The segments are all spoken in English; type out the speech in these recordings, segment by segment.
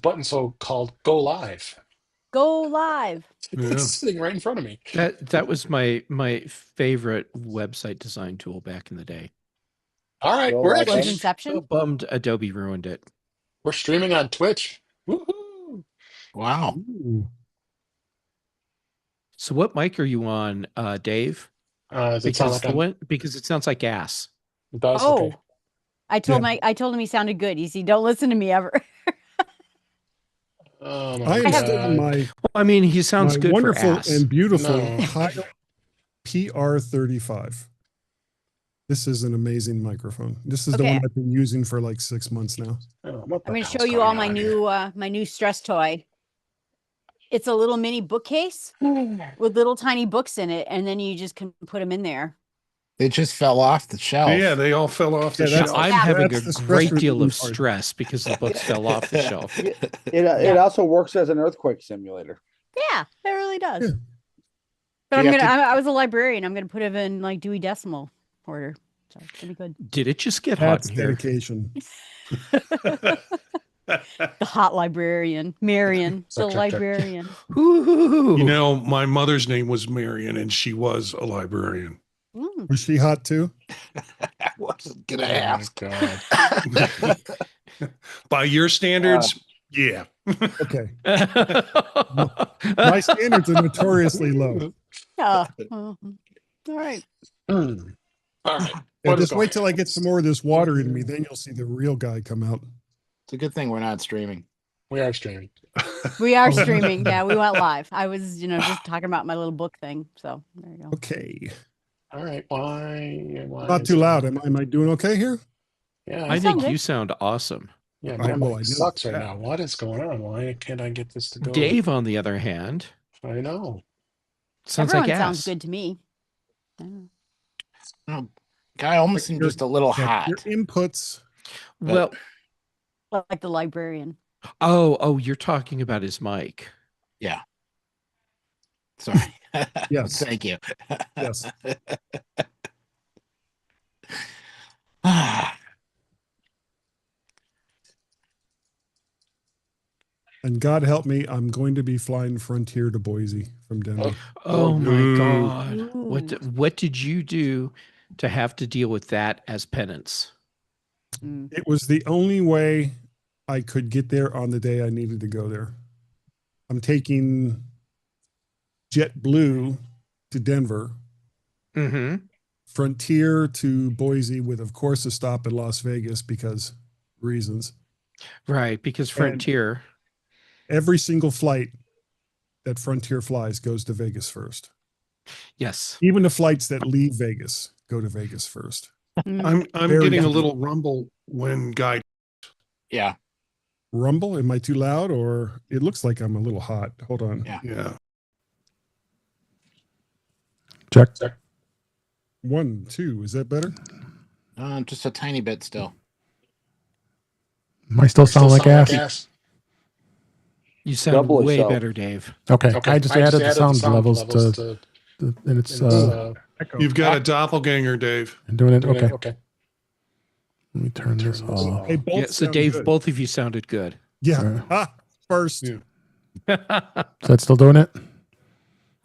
button called Go Live. Go live. Yeah. It's sitting right in front of me. That was my favorite website design tool back in the day. All right, Was So Inception? bummed Adobe ruined it. we're streaming on Twitch. Woohoo! Wow. Ooh. So what mic are you on, Dave? Does it sound like Because it sounds like gas. it does? Oh, Okay. I told him he sounded good. You see, don't listen to me ever. Oh my I am still God. on my Well, I mean, he sounds good for wonderful ass. and beautiful No. Wioth PR35. This is an amazing microphone. This is the Okay. one I've been using for like 6 months now. Oh, what the I'm going to hell's show you going all on my new stress toy. It's a little mini bookcase here? with little tiny books in it, and then you just can put them in there. They just fell off the shelf. Yeah, they all fell off the Yeah, that's- shelf. I'm having That's a the stress great deal relieving of part. stress because the books fell off the shelf. It also works as an earthquake simulator. Yeah, it really does. Yeah. But You I'm have gonna. I was a librarian. I'm gonna put it in like Dewey Decimal order. So it's gonna be good. Did it just get hot That's in here? dedication. The hot librarian, Marion, the Check. librarian. Ooh. You know, my mother's name was Marion, and she was a librarian. Mm. Was she hot too? I wasn't gonna Oh my ask. God. By your standards, yeah. Okay. My standards are notoriously low. Yeah. All right. Mm. All right. Yeah, What is just wait going till I get some more of this water in me. Then you'll see the real guy come out. It's a good thing we're not streaming. We are streaming. We are streaming. Yeah, we went live. I was, just talking about my little book thing. So there you go. Okay. All right. Why Not is too it- loud. Am I doing okay here? Yeah. I sound think good. you sound awesome. Yeah, I my know, mic I know. sucks right Yeah. now. What is going on? Why can't I get this to go? Dave, on the other hand, I know. sounds Everyone like sounds gas. good to me. Yeah. Guy almost seemed just a little Yeah, hot. your inputs. Well, Like the librarian. oh, you're talking about his mic. Yeah. Sorry. Yes. Thank you. Yes. And God help me, I'm going to be flying Frontier to Boise from Denver. Oh my Ooh. God! Ooh. What did you do to have to deal with that as penance? Mm. It was the only way I could get there on the day I needed to go there. I'm taking JetBlue to Denver, Mm-hmm. Frontier to Boise, with, of course, a stop in Las Vegas because reasons. Right, because Frontier. Every single flight that Frontier flies goes to Vegas first. Yes. Even the flights that leave Vegas go to Vegas first. Mm. I'm Very getting a good. little rumble when Guy. Yeah. Rumble, am I too loud, or it looks like I'm a little hot? Hold on. Yeah. Yeah. Check. Check. 1, 2. Is that better? Just a tiny bit still. I still sound like ass. gas. You sound Doubly way so. better, Dave. Okay. Okay. I just added the sound levels to to, and it's Echo. You've got a doppelganger, Dave. doing it. doing it. Okay. Okay. Let me turn this off. Hey, both Yeah, so sound Dave, good. both of you sounded good. Yeah. Alright. Ah, first. Yeah. Is that still doing it?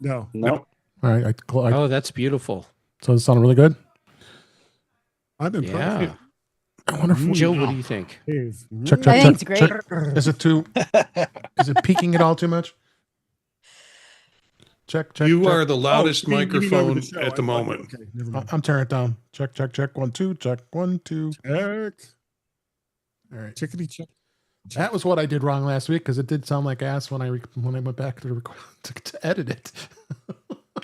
No. No. All right. Oh, that's beautiful. So it sounded really good. I'm impressed. Yeah. I wonder if Joe, what do you think? Dave. check, I think check, it's check, great. check. Is it too? Is it peaking it all too much? Check. You check. are the loudest Oh, you mean over microphone show. at the I thought- moment. Okay, never mind. I'm turning it down. Check. 1, 2. Check 1, 2. Check. All right. Chickadee check. That was what I did wrong last week because it did sound like ass when I went back to to edit it.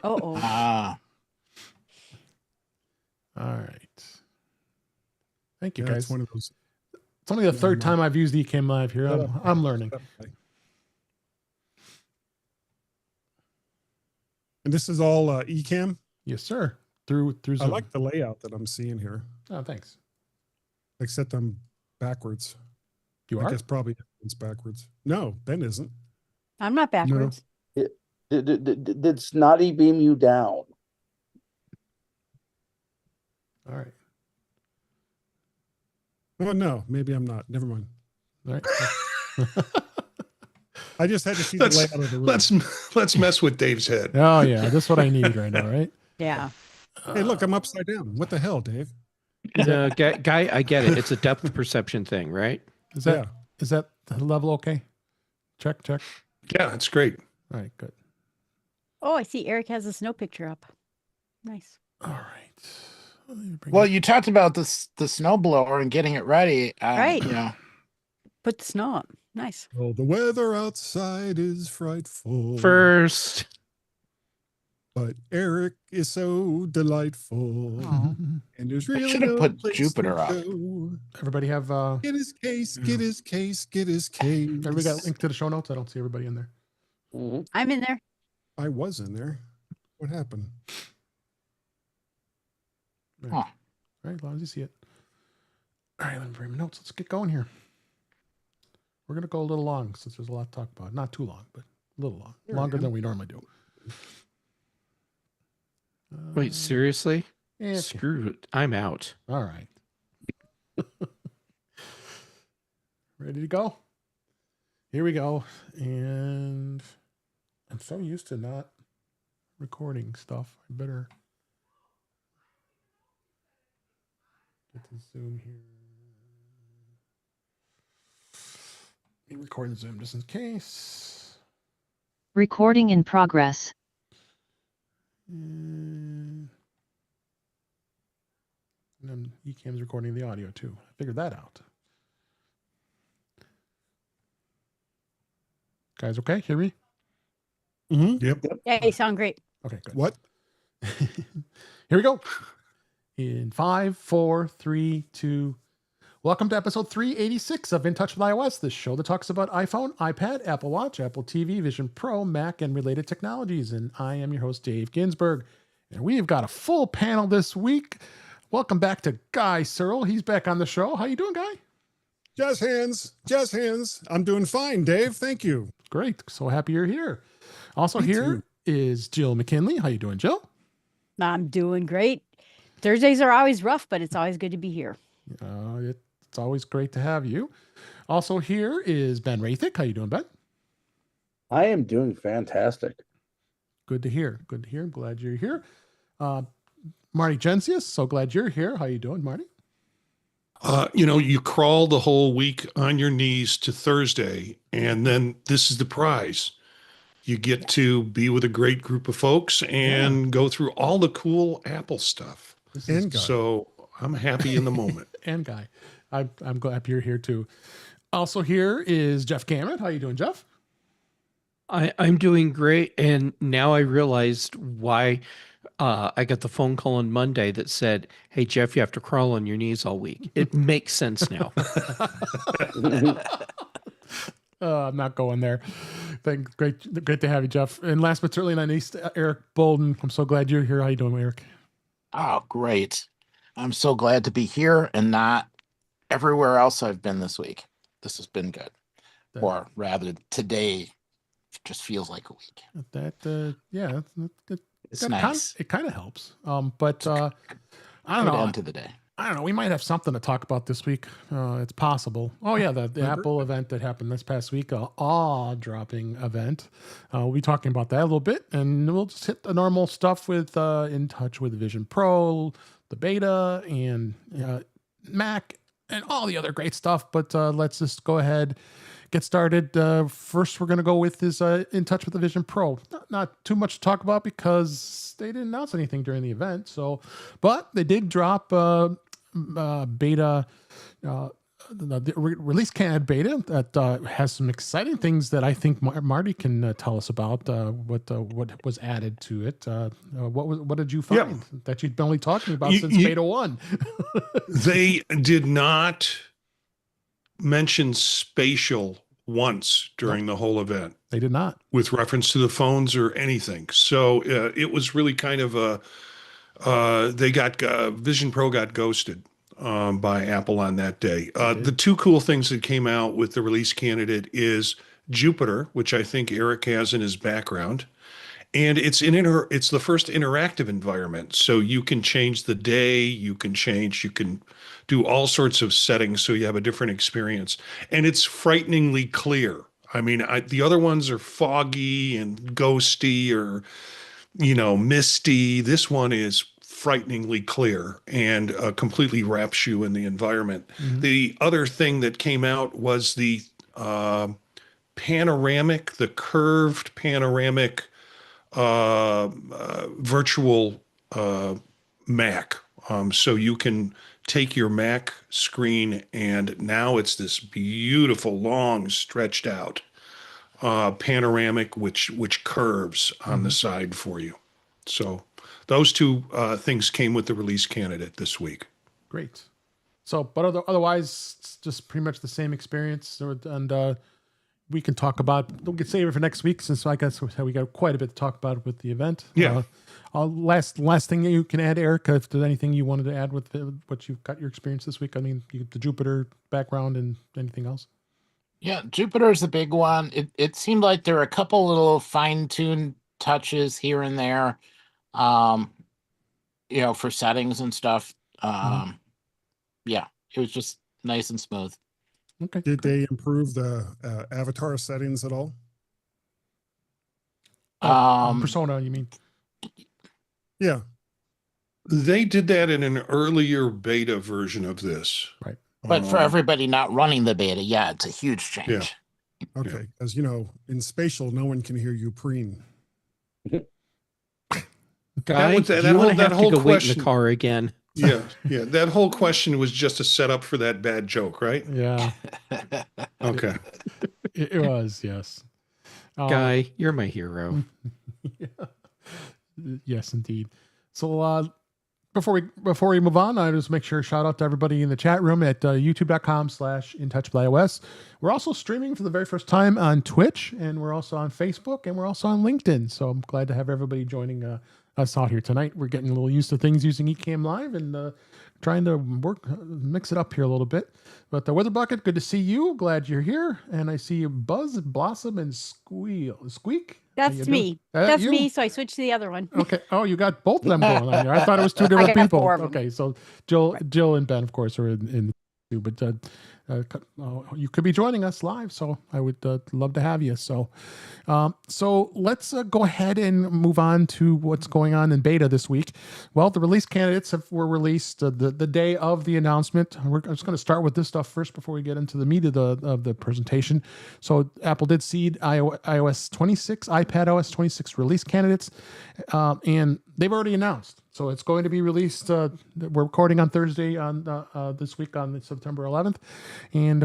Oh. Ah. All right. Thank you, Yeah, it's guys. one of those. It's only the third time I've used Ecamm Live here. I'm learning. And this is all Ecamm. Yes, sir. Through I Zoom. like the layout that I'm seeing here, Oh, thanks. except I'm backwards. You I are? guess probably it's backwards. No, Ben isn't. I'm not backwards. Did Snotty beam you down? All right. Oh no, maybe I'm not. Never mind. All right. I just had to see the Let's layout of the room. let's mess with Dave's head. Oh yeah, that's what I need right now, right? Yeah. Hey, look, I'm upside down. What the hell, Dave? No, guy, I get it. It's a depth perception thing, right? Is that the level okay? Check. Yeah, it's great. All right, good. Oh, I see Eric has a snow picture up. Nice. All right. Let me bring Well, it- you talked about the snow blower and getting it ready. Right. You know, Put the snow up. Nice. Oh, the weather outside is frightful. First, But Eric is so delightful. Aw. And there's I really should have no put place Jupiter to up. go. Everybody have Get his case, get his case, get his case. everybody got a link to the show notes? I don't see everybody in there. Mhm. I'm in there. I was in there. What happened? Right. Huh. All right, as long as you see it. All right, let me bring my notes. Let's get going here. We're gonna go a little long since there's a lot to talk about. Not too long, but a little long. Here I Longer am. than we normally do. wait, seriously? Yeah, Screw it. I'm out. all right. Ready to go? Here we go. And I'm so used to not recording stuff. I better get to Zoom here. Let me record in Zoom just in case. Recording in progress. And then Ecamm's recording the audio too. I figured that out. Guys, okay? Hear me? Mm-hmm. Yep. Yeah, you sound great. Okay, good. What? Here we go. In 5, 4, 3, 2. Welcome to episode 386 of In Touch with iOS, the show that talks about iPhone, iPad, Apple Watch, Apple TV, Vision Pro, Mac, and related technologies. And I am your host, Dave Ginsburg. And we've got a full panel this week. Welcome back to Guy Searle. He's back on the show. How you doing, Guy? Jazz hands. I'm doing fine, Dave. Thank you. Great. So happy you're here. Also Me here too. is Jill McKinley. How you doing, Jill? I'm doing great. Thursdays are always rough, but it's always good to be here. It's always great to have you. Also here is Ben Rathick. How you doing, Ben? I am doing fantastic. Good to hear. Good to hear. I'm glad you're here. Marty Gensius, so glad you're here. How you doing, Marty? You crawl the whole week on your knees to Thursday, and then this is the prize. You get to be with a great group of folks and go through all the cool Apple stuff. And Guy. So I'm happy in the moment. And Guy. I'm glad you're here too. Also here is Jeff Cameron. How you doing, Jeff? I'm doing great. And now I realized why I got the phone call on Monday that said, "Hey, Jeff, you have to crawl on your knees all week." It makes sense now. I'm not going there. Great to have you, Jeff. And last but certainly not least, Eric Bolden. I'm so glad you're here. How you doing, Eric? Oh, great. I'm so glad to be here and not everywhere else I've been this week. This has been good. Or rather, today just feels like a week. It's nice. It kind of helps. But I don't Good know. end to the day. I don't know. We might have something to talk about this week. It's possible. Oh yeah, the Apple event that happened this past week, awe-dropping event. We'll be talking about that a little bit, and we'll just hit the normal stuff with In Touch with Vision Pro, the beta, and Mac, and all the other great stuff. But let's just go ahead, get started. First, we're going to go with is In Touch with the Vision Pro. Not too much to talk about because they didn't announce anything during the event. So, but they did drop beta, the release candidate beta that has some exciting things that I think Marty can tell us about. What was added to it? What did you find that you'd been only talking about since beta 1? They did not mention spatial once during the whole event. They did not, with reference to the phones or anything. So it was really kind of Vision Pro got ghosted by Apple on that day. The two cool things that came out with the release candidate is Jupiter, which I think Eric has in his background. And it's the first interactive environment. So you can change the day, you can do all sorts of settings so you have a different experience. And it's frighteningly clear. I mean, the other ones are foggy and ghosty or, misty. This one is frighteningly clear and completely wraps you in the environment. Mhm. The other thing that came out was the the curved panoramic virtual Mac. So you can take your Mac screen and now it's this beautiful, long, stretched out panoramic, which curves on the side for you. So those two things came with the release candidate this week. Great. So, but otherwise, it's just pretty much the same experience. And we can talk about, we can save it for next week since I guess we got quite a bit to talk about with the event. Yeah. Last thing you can add, Erica, if there's anything you wanted to add with what you've got your experience this week. I mean, the Jupiter background and anything else. Yeah, Jupiter's the big one. It seemed like there were a couple little fine-tuned touches here and there, for settings and stuff. Yeah, it was just nice and smooth. Okay. Did they improve the avatar settings at all? Persona, you mean? Yeah. They did that in an earlier beta version of this. Right. But for everybody not running the beta, yeah, it's a huge change. Yeah. Okay. As in spatial, no one can hear you preen. Guy, that you whole- want to that have whole to go wait in question- the car again. Yeah. That whole question was just a setup for that bad joke, right? Yeah, Okay. it was, yes. Guy, you're my hero. Yeah. Yes, indeed. So before we move on, I just make sure shout out to everybody in the chat room at youtube.com/intouchwithios. We're also streaming for the very first time on Twitch, and we're also on Facebook, and we're also on LinkedIn. So I'm glad to have everybody joining us out here tonight. We're getting a little used to things using Ecamm Live and trying to mix it up here a little bit. But the Weather Bucket, good to see you. Glad you're here. And I see you Buzz, Blossom, and Squeak. How you That's doing? me. That That's you? me. So I switched to the other one. Okay. Oh, you got both of them going on here. I thought it was two different got people. 4 of 'em. Okay. So Jill and Ben, of course, are in too, but you could be joining us live. So I would love to have you. So let's go ahead and move on to what's going on in beta this week. Well, the release candidates were released the day of the announcement. I'm just going to start with this stuff first before we get into the meat of the presentation. So Apple did seed iOS 26, iPadOS 26 release candidates, and they've already announced. So it's going to be released. We're recording on Thursday on this week on September 11th, and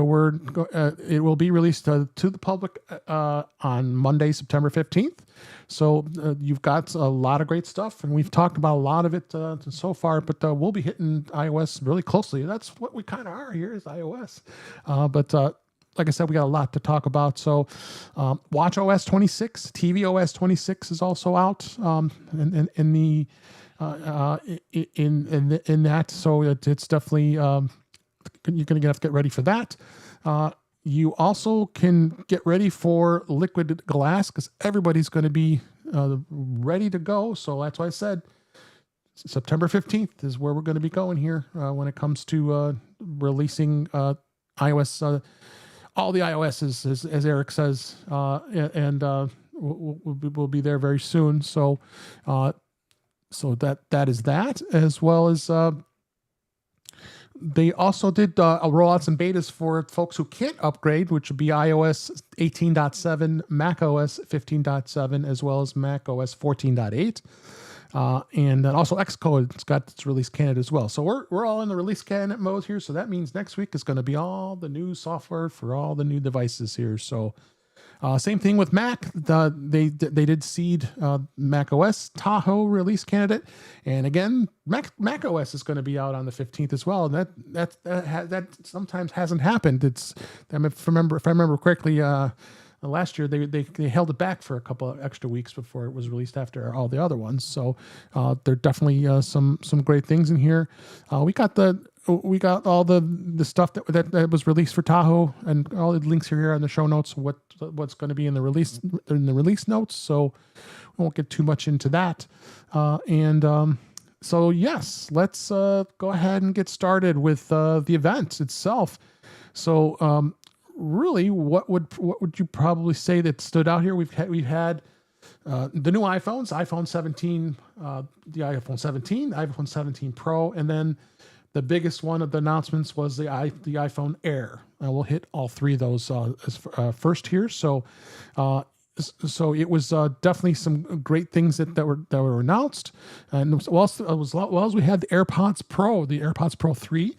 it will be released to the public on Monday, September 15th. So you've got a lot of great stuff, and we've talked about a lot of it so far. But we'll be hitting iOS really closely. That's what we kind of are here is iOS. But like I said, we got a lot to talk about. So watchOS 26, tvOS 26 is also out in that. So it's definitely you're going to have to get ready for that. You also can get ready for liquid glass because everybody's going to be ready to go. So that's why I said September 15th is where we're going to be going here when it comes to releasing iOS. All the iOS, as Eric says, and we'll be there very soon. So that is that, as well as they also did roll out some betas for folks who can't upgrade, which would be iOS 18.7, macOS 15.7, as well as macOS 14.8. And then also Xcode's got its release candidate as well. So we're all in the release candidate mode here. So that means next week is going to be all the new software for all the new devices here. So same thing with Mac. They did seed Mac OS Tahoe release candidate, and again, Mac OS is going to be out on the 15th as well. And that sometimes hasn't happened. If I remember correctly, last year they held it back for a couple of extra weeks before it was released after all the other ones. So there are definitely some great things in here. We got all the stuff that was released for Tahoe, and all the links are here on the show notes. What's going to be in the release notes. So we won't get too much into that. So yes, let's go ahead and get started with the event itself. So really, what would you probably say that stood out here? We've had the new iPhones, iPhone 17, the iPhone 17, iPhone 17 Pro, and then the biggest one of the announcements was the iPhone Air. We'll hit all three of those first here. So it was definitely some great things that were announced. And as we had the AirPods Pro 3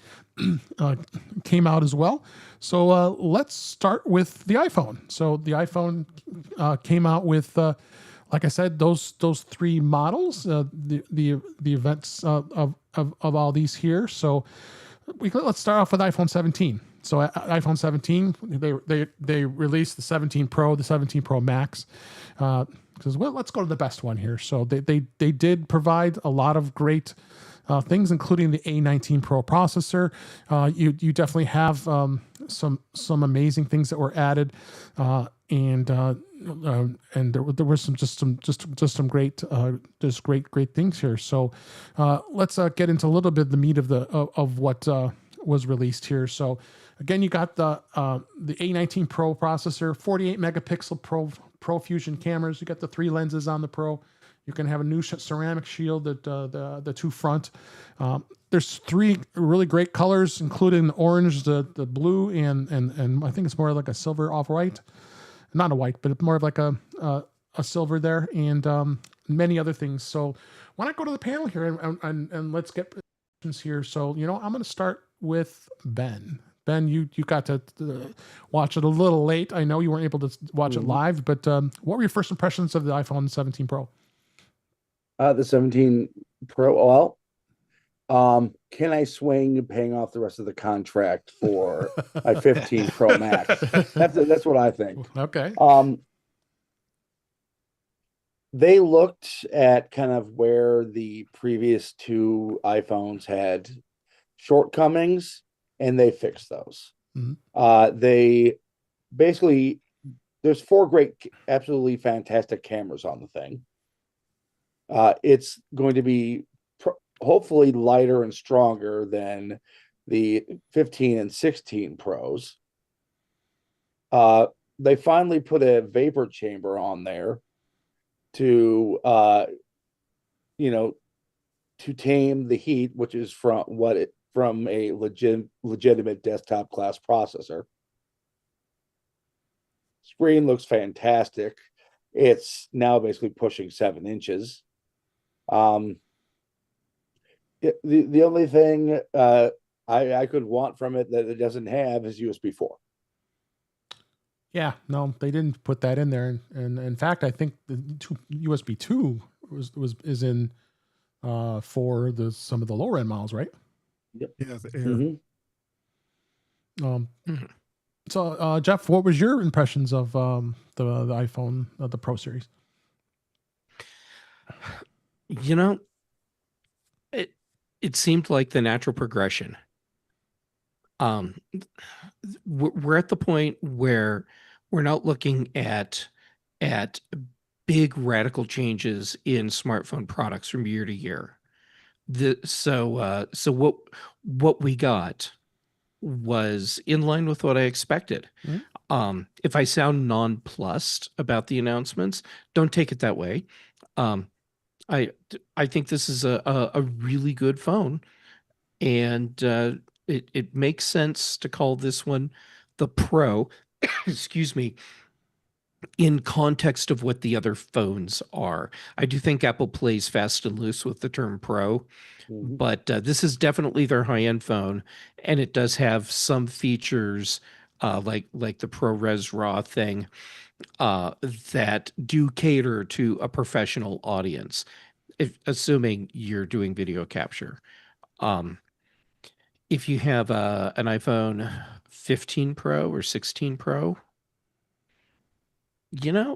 came out as well. So let's start with the iPhone. So the iPhone came out with, like I said, those three models, the events of all these here. So let's start off with iPhone 17. So iPhone 17, they released the 17 Pro, the 17 Pro Max. Because let's go to the best one here. So they did provide a lot of great things, including the A19 Pro processor. You definitely have some amazing things that were added, and there were some great things here. So let's get into a little bit of the meat of what was released here. So again, you got the A19 Pro processor, 48 megapixel Pro Fusion cameras. You got the 3 lenses on the Pro. You can have a new ceramic shield at the two front. There's 3 really great colors, including the orange, the blue, and I think it's more like a silver off-white. Not a white, but more of like a silver there, and many other things. So why not go to the panel here and let's get questions here. So, I'm going to start with Ben. Ben, you got to watch it a little late. I know you weren't able to watch it live, but what were your first impressions of the iPhone 17 Pro? The 17 Pro. Well, can I swing paying off the rest of the contract for my 15 Pro Max? That's what I think. Okay. They looked at kind of where the previous 2 iPhones had shortcomings, and they fixed those. They basically, there's 4 great, absolutely fantastic cameras on the thing. It's going to be hopefully lighter and stronger than the 15 and 16 Pros. They finally put a vapor chamber on there to to tame the heat, which is from a legitimate desktop class processor. Screen looks fantastic. It's now basically pushing 7 inches. The only thing I could want from it that it doesn't have is USB 4. Yeah, no, they didn't put that in there, and in fact, I think the USB 2 is in for some of the lower end models, right? Yep. Yeah, the Air. So Jeff, what was your impressions of the iPhone, the Pro series? It seemed like the natural progression. We're at the point where we're not looking at big radical changes in smartphone products from year to year. So what we got was in line with what I expected. If I sound nonplussed about the announcements, don't take it that way. I think this is a really good phone, and it makes sense to call this one the Pro, excuse me, in context of what the other phones are. I do think Apple plays fast and loose with the term Pro, but this is definitely their high-end phone, and it does have some features like the ProRes RAW thing that do cater to a professional audience, assuming you're doing video capture. If you have an iPhone 15 Pro or 16 Pro,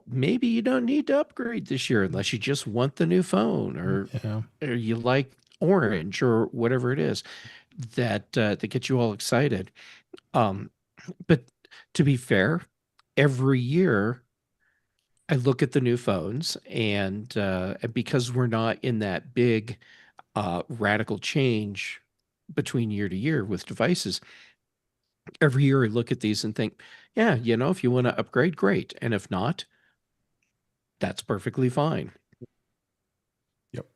maybe you don't need to upgrade this year unless you just want the new phone, or you like orange or whatever it is that gets you all excited. But to be fair, every year I look at the new phones, and because we're not in that big radical change between year to year with devices, every year I look at these and think, Yeah, if you want to upgrade, great. And if not, that's perfectly fine. Yep.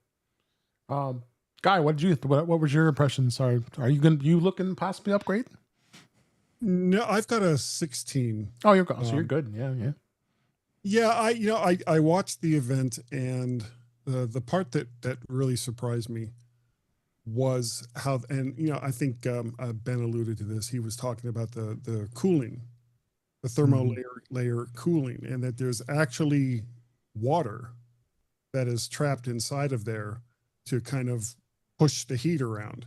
Guy, what was your impression? Sorry, are you looking to possibly upgrade? No, I've got a 16. Oh, so you're good. Yeah. Yeah, I watched the event, and the part that really surprised me was how, and I think Ben alluded to this. He was talking about the cooling, the thermo layer cooling, and that there's actually water that is trapped inside of there to kind of push the heat around.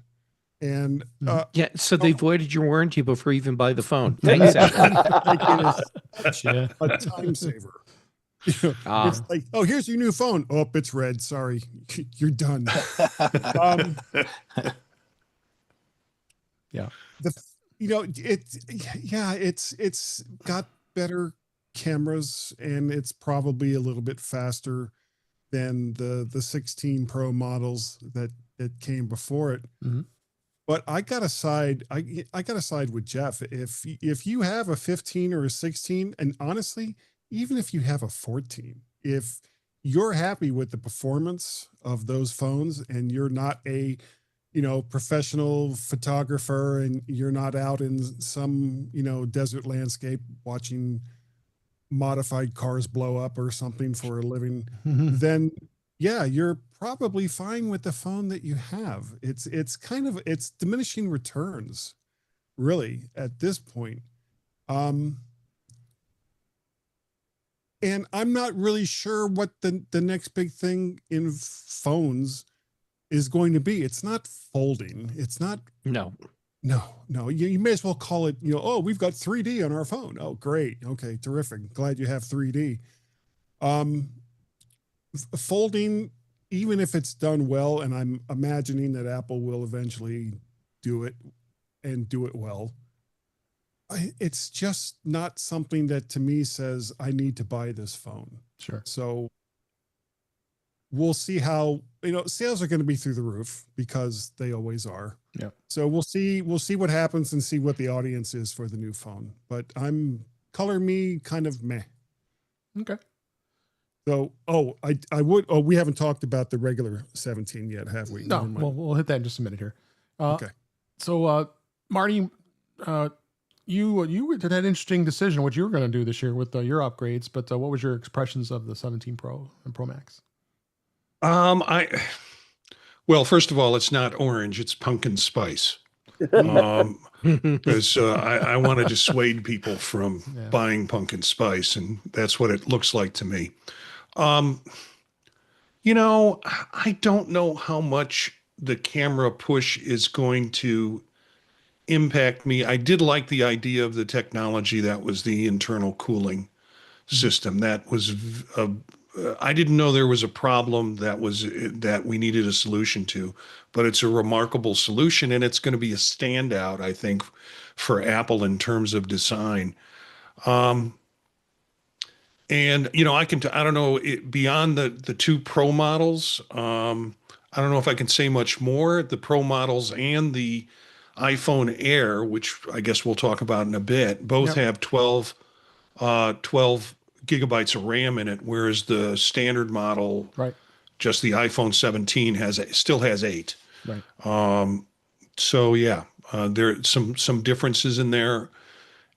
And Yeah, so they voided your warranty before you even buy the phone. Thanks, Apple. a time saver. It's like, oh, here's your new phone. Oh, it's red. Sorry, you're done. Yeah. It's got better cameras, and it's probably a little bit faster than the 16 Pro models that came before it. Mm-hmm. But I gotta side. I gotta side with Jeff. If you have a 15 or a 16, and honestly, even if you have a 14, if you're happy with the performance of those phones, and you're not a professional photographer, and you're not out in some desert landscape watching modified cars blow up or something for a living, then yeah, you're probably fine with the phone that you have. It's diminishing returns, really, at this point. And I'm not really sure what the next big thing in phones is going to be. It's not folding. It's not. No. You may as well call it, oh, we've got 3D on our phone. Oh, great. Okay, terrific. Glad you have 3D. Folding, even if it's done well, and I'm imagining that Apple will eventually do it and do it well, it's just not something that to me says I need to buy this phone. Sure. So we'll see how, sales are going to be through the roof, because they always are. Yeah. So we'll see what happens, and see what the audience is for the new phone. But color me kind of meh. Okay. So, we haven't talked about the regular 17 yet, have we? No, we'll hit that in just a minute here. Okay. So, Marty, you did an interesting decision what you were going to do this year with your upgrades, but what was your impressions of the 17 Pro and Pro Max? Well, first of all, it's not orange; it's pumpkin spice. Because I want to dissuade people from buying pumpkin spice, and that's what it looks like to me. I don't know how much the camera push is going to impact me. I did like the idea of the technology that was the internal cooling system. That was I didn't know there was a problem that we needed a solution to, but it's a remarkable solution, and it's going to be a standout, I think, for Apple in terms of design. And I don't know, beyond the two Pro models, I don't know if I can say much more. The Pro models and the iPhone Air, which I guess we'll talk about in a bit, both have 12 gigabytes of RAM in it, whereas the standard model, just the iPhone 17 still has 8. Right. So yeah, there are some differences in there,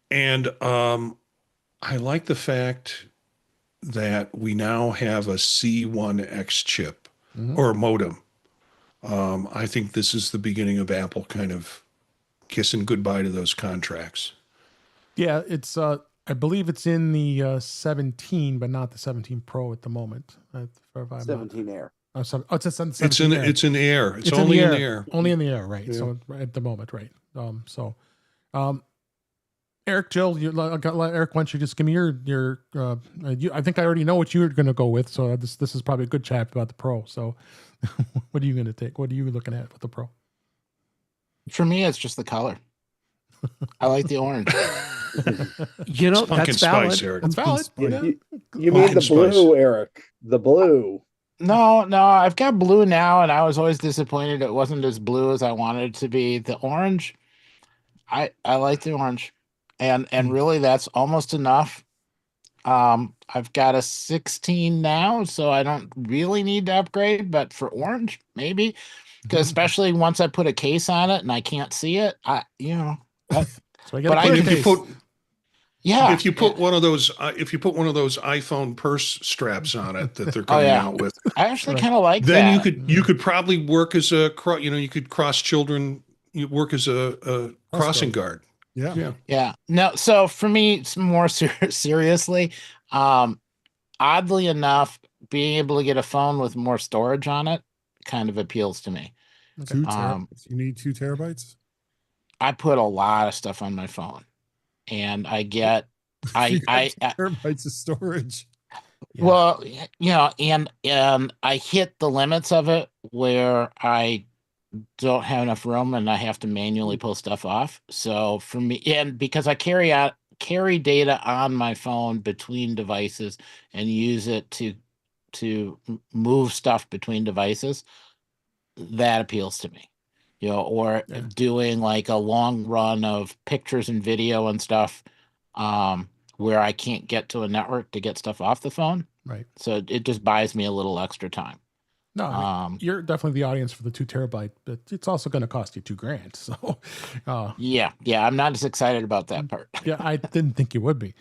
and I like the fact that we now have a C1X chip or modem. I think this is the beginning of Apple kind of kissing goodbye to those contracts. Yeah, it's I believe it's in the 17, but not the 17 Pro at the moment. 17 Air. Oh, it's a 17 Air. It's in the air. It's only in the air. Only in the air, right? Yeah. So at the moment, right? Eric, Jill, Eric, why don't you just give me your I think I already know what you're going to go with. So this is probably a good chat about the Pro. So what are you going to take? What are you looking at with the Pro? For me, it's just the color. I like the orange. It's pumpkin that's valid. spice, Eric. It's valid. You mean the blue, Eric? The blue. No, I've got blue now, and I was always disappointed it wasn't as blue as I wanted it to be. The orange, I like the orange, and really that's almost enough. I've got a 16 now, so I don't really need to upgrade, but for orange, maybe. Because especially once I put a case on it and I can't see it, So I get but a I clear if you case. put yeah. if you put one of those iPhone purse straps on it that they're Oh coming yeah. out with, I actually Right. kind of like then that. you could probably work as a you could cross children. You work as a crossing guard. Yeah. Yeah. Yeah. No, so for me, it's more seriously, um, oddly enough, being able to get a phone with more storage on it kind of appeals to me. 2 Um, terabytes. You need 2 terabytes? I put a lot of stuff on my phone, and I get, You got I 2 terabytes of storage. Yeah. well, and I hit the limits of it where I don't have enough room and I have to manually pull stuff off. So for me, and because I carry data on my phone between devices and use it to move stuff between devices, that appeals to me. Or Yeah. doing like a long run of pictures and video and stuff, where I can't get to a network to get stuff off the phone. Right. So it just buys me a little extra time. No, I mean, you're definitely the audience for the 2 terabyte, but it's also going to cost you $2,000. So, Yeah, I'm not as excited about that part. yeah, I didn't think you would be.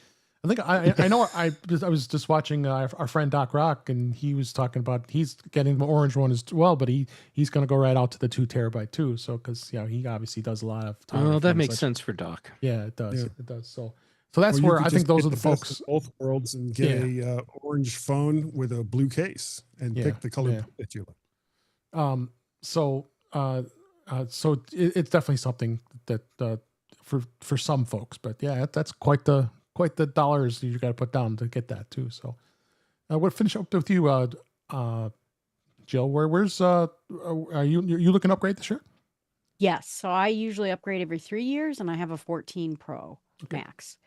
I think I know I was just watching our friend Doc Rock, and he was talking about he's getting the orange one as well, but he's going to go right out to the 2 terabyte too. So because he obviously does a lot of. Oh, that makes sense for Doc. Yeah, it does. Yeah. It does. So that's Or you where could I think just those get are the best folks. of both worlds and get a orange phone with a blue case and pick the color that you like. So it's definitely something that for some folks, but yeah, that's quite the dollars you got to put down to get that too. So we'll finish up with you, Jill. Where's are you looking to upgrade this year? Yes. So I usually upgrade every 3 years, and I have a 14 Pro Max.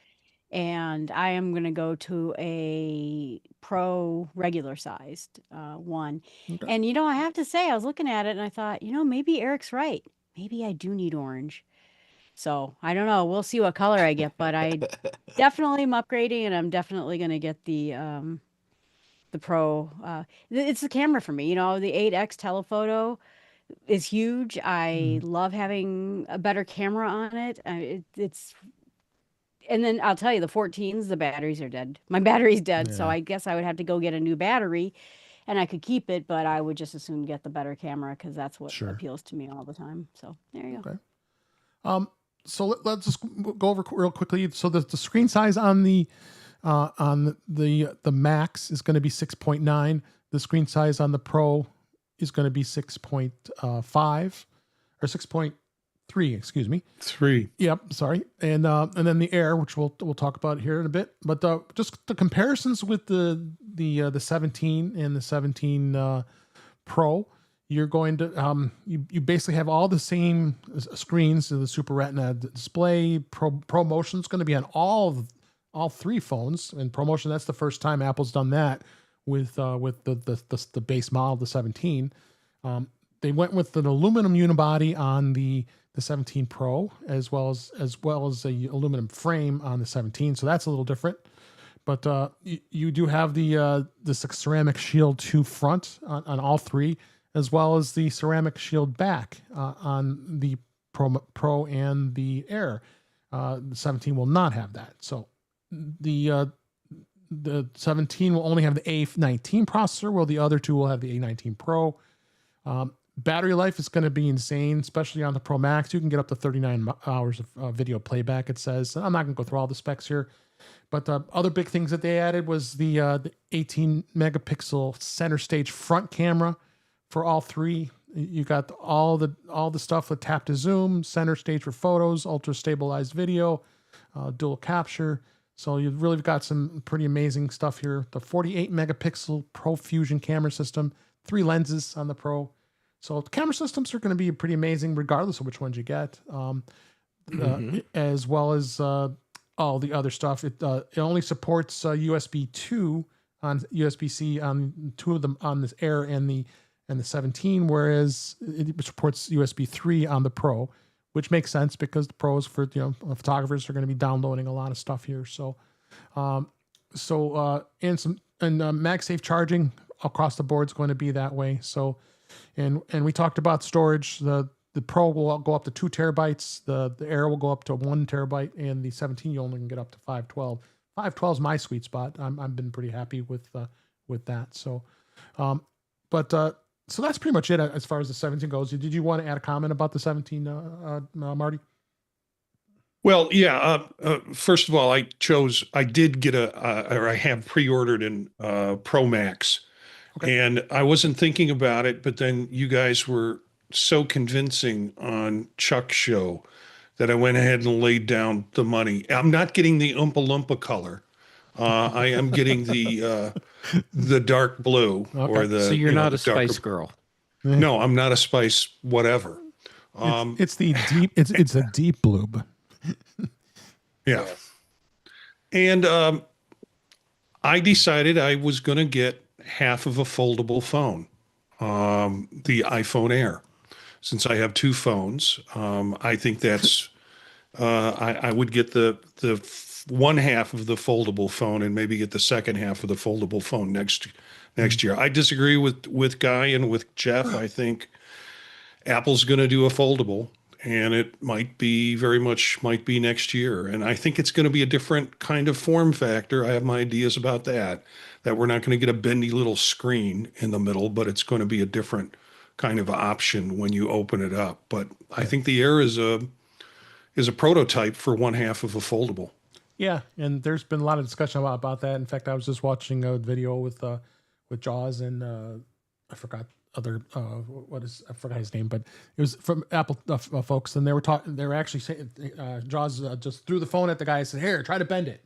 And I am going to go to a Pro regular sized one. Okay. And, I have to say, I was looking at it and I thought, maybe Eric's right. Maybe I do need orange. So I don't know. We'll see what color I get, but I definitely am upgrading, and I'm definitely going to get the Pro. It's the camera for me. The 8X telephoto is huge. I love having a better camera on it. It's and then I'll tell you, the 14s, the batteries are dead. My battery's dead, so Yeah. I guess I would have to go get a new battery, and I could keep it, but I would just as soon get the better camera because that's what appeals to me all the time. So there you go. Okay. So let's just go over real quickly. So the screen size on the Max is going to be 6.9. The screen size on the Pro is going to be 6.5 or 6.3. Excuse me. 3. Yep. Sorry. And then the Air, which we'll talk about here in a bit. But just the comparisons with the 17 and the 17 Pro. You're going to you basically have all the same screens. The Super Retina display. ProMotion is going to be on all 3 phones. And ProMotion, that's the first time Apple's done that with the base model, the 17. They went with an aluminum unibody on the 17 Pro as well as a aluminum frame on the 17. So that's a little different. But you do have the ceramic shield 2 front on all 3. As well as the ceramic shield back on the Pro and the Air. The 17 will not have that. So the 17 will only have the A19 processor, while the other 2 will have the A19 Pro. Battery life is going to be insane, especially on the Pro Max. You can get up to 39 hours of video playback, it says. I'm not going to go through all the specs here. But other big things that they added was the 18 megapixel center stage front camera. For all 3, you got all the stuff with tap to zoom, center stage for photos, ultra stabilized video, dual capture. So you've really got some pretty amazing stuff here. The 48 megapixel Pro Fusion camera system, 3 lenses on the Pro. So the camera systems are going to be pretty amazing regardless of which ones you get, as well as all the other stuff. It only supports USB 2 on USB-C on 2 of them on this Air and the 17, whereas it supports USB 3 on the Pro, which makes sense because the pros for photographers are going to be downloading a lot of stuff here. So, and MagSafe charging across the board is going to be that way. So, and we talked about storage. The Pro will go up to 2 terabytes. The Air will go up to 1 terabyte, and the 17 you only can get up to 512. 512 is my sweet spot. I've been pretty happy with that. So, so that's pretty much it as far as the 17 goes. Did you want to add a comment about the 17, Marty? Well, yeah. First of all, I did get or I have pre-ordered an Pro Max, and I wasn't thinking about it, but then you guys were so convincing on Chuck's show that I went ahead and laid down the money. I'm not getting the Oompa Loompa color. I am getting the dark blue or the. So you're not the a Spice darker, Girl. No, I'm not a Spice whatever. It's the deep. It's a deep blue. Yeah. And I decided I was going to get half of a foldable phone, the iPhone Air. Since I have 2 phones, I think that's I would get the one half of the foldable phone and maybe get the second half of the foldable phone next year. I disagree with Guy and with Jeff. I think Apple's going to do a foldable, and it might be next year. And I think it's going to be a different kind of form factor. I have my ideas about that we're not going to get a bendy little screen in the middle, but it's going to be a different kind of option when you open it up. But I think the Air is a prototype for one half of a foldable. Yeah, and there's been a lot of discussion about that. In fact, I was just watching a video with Jaws and I forgot his name, but it was from Apple folks, and they were actually saying Jaws just threw the phone at the guy and said, "Here, try to bend it."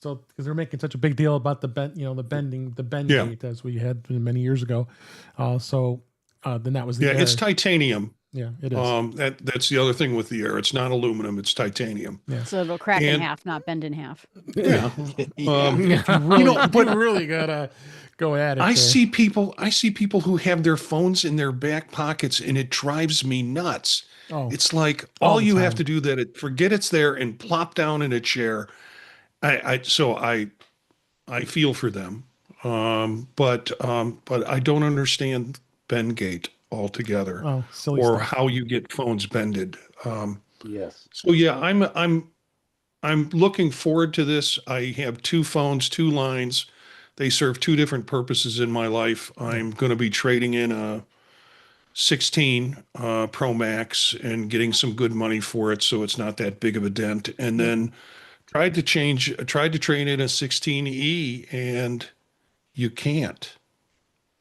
So because they're making such a big deal about the bend gate as we had many years ago. Then that was the Air. It's titanium. Yeah, it is. That's the other thing with the Air. It's not aluminum. It's titanium. Yeah. So it'll crack in half, not bend in half. Yeah. But really gotta go at it. I see people who have their phones in their back pockets, and it drives me nuts. Oh, it's like all all the you time. have to do forget it's there and plop down in a chair. I feel for them. But I don't understand Bendgate altogether, silly or stuff. how you get phones bended. Yes. So yeah, I'm looking forward to this. I have 2 phones, 2 lines. They serve 2 different purposes in my life. I'm going to be trading in a 16 Pro Max and getting some good money for it, so it's not that big of a dent. And then tried to trade in a 16E, and you can't.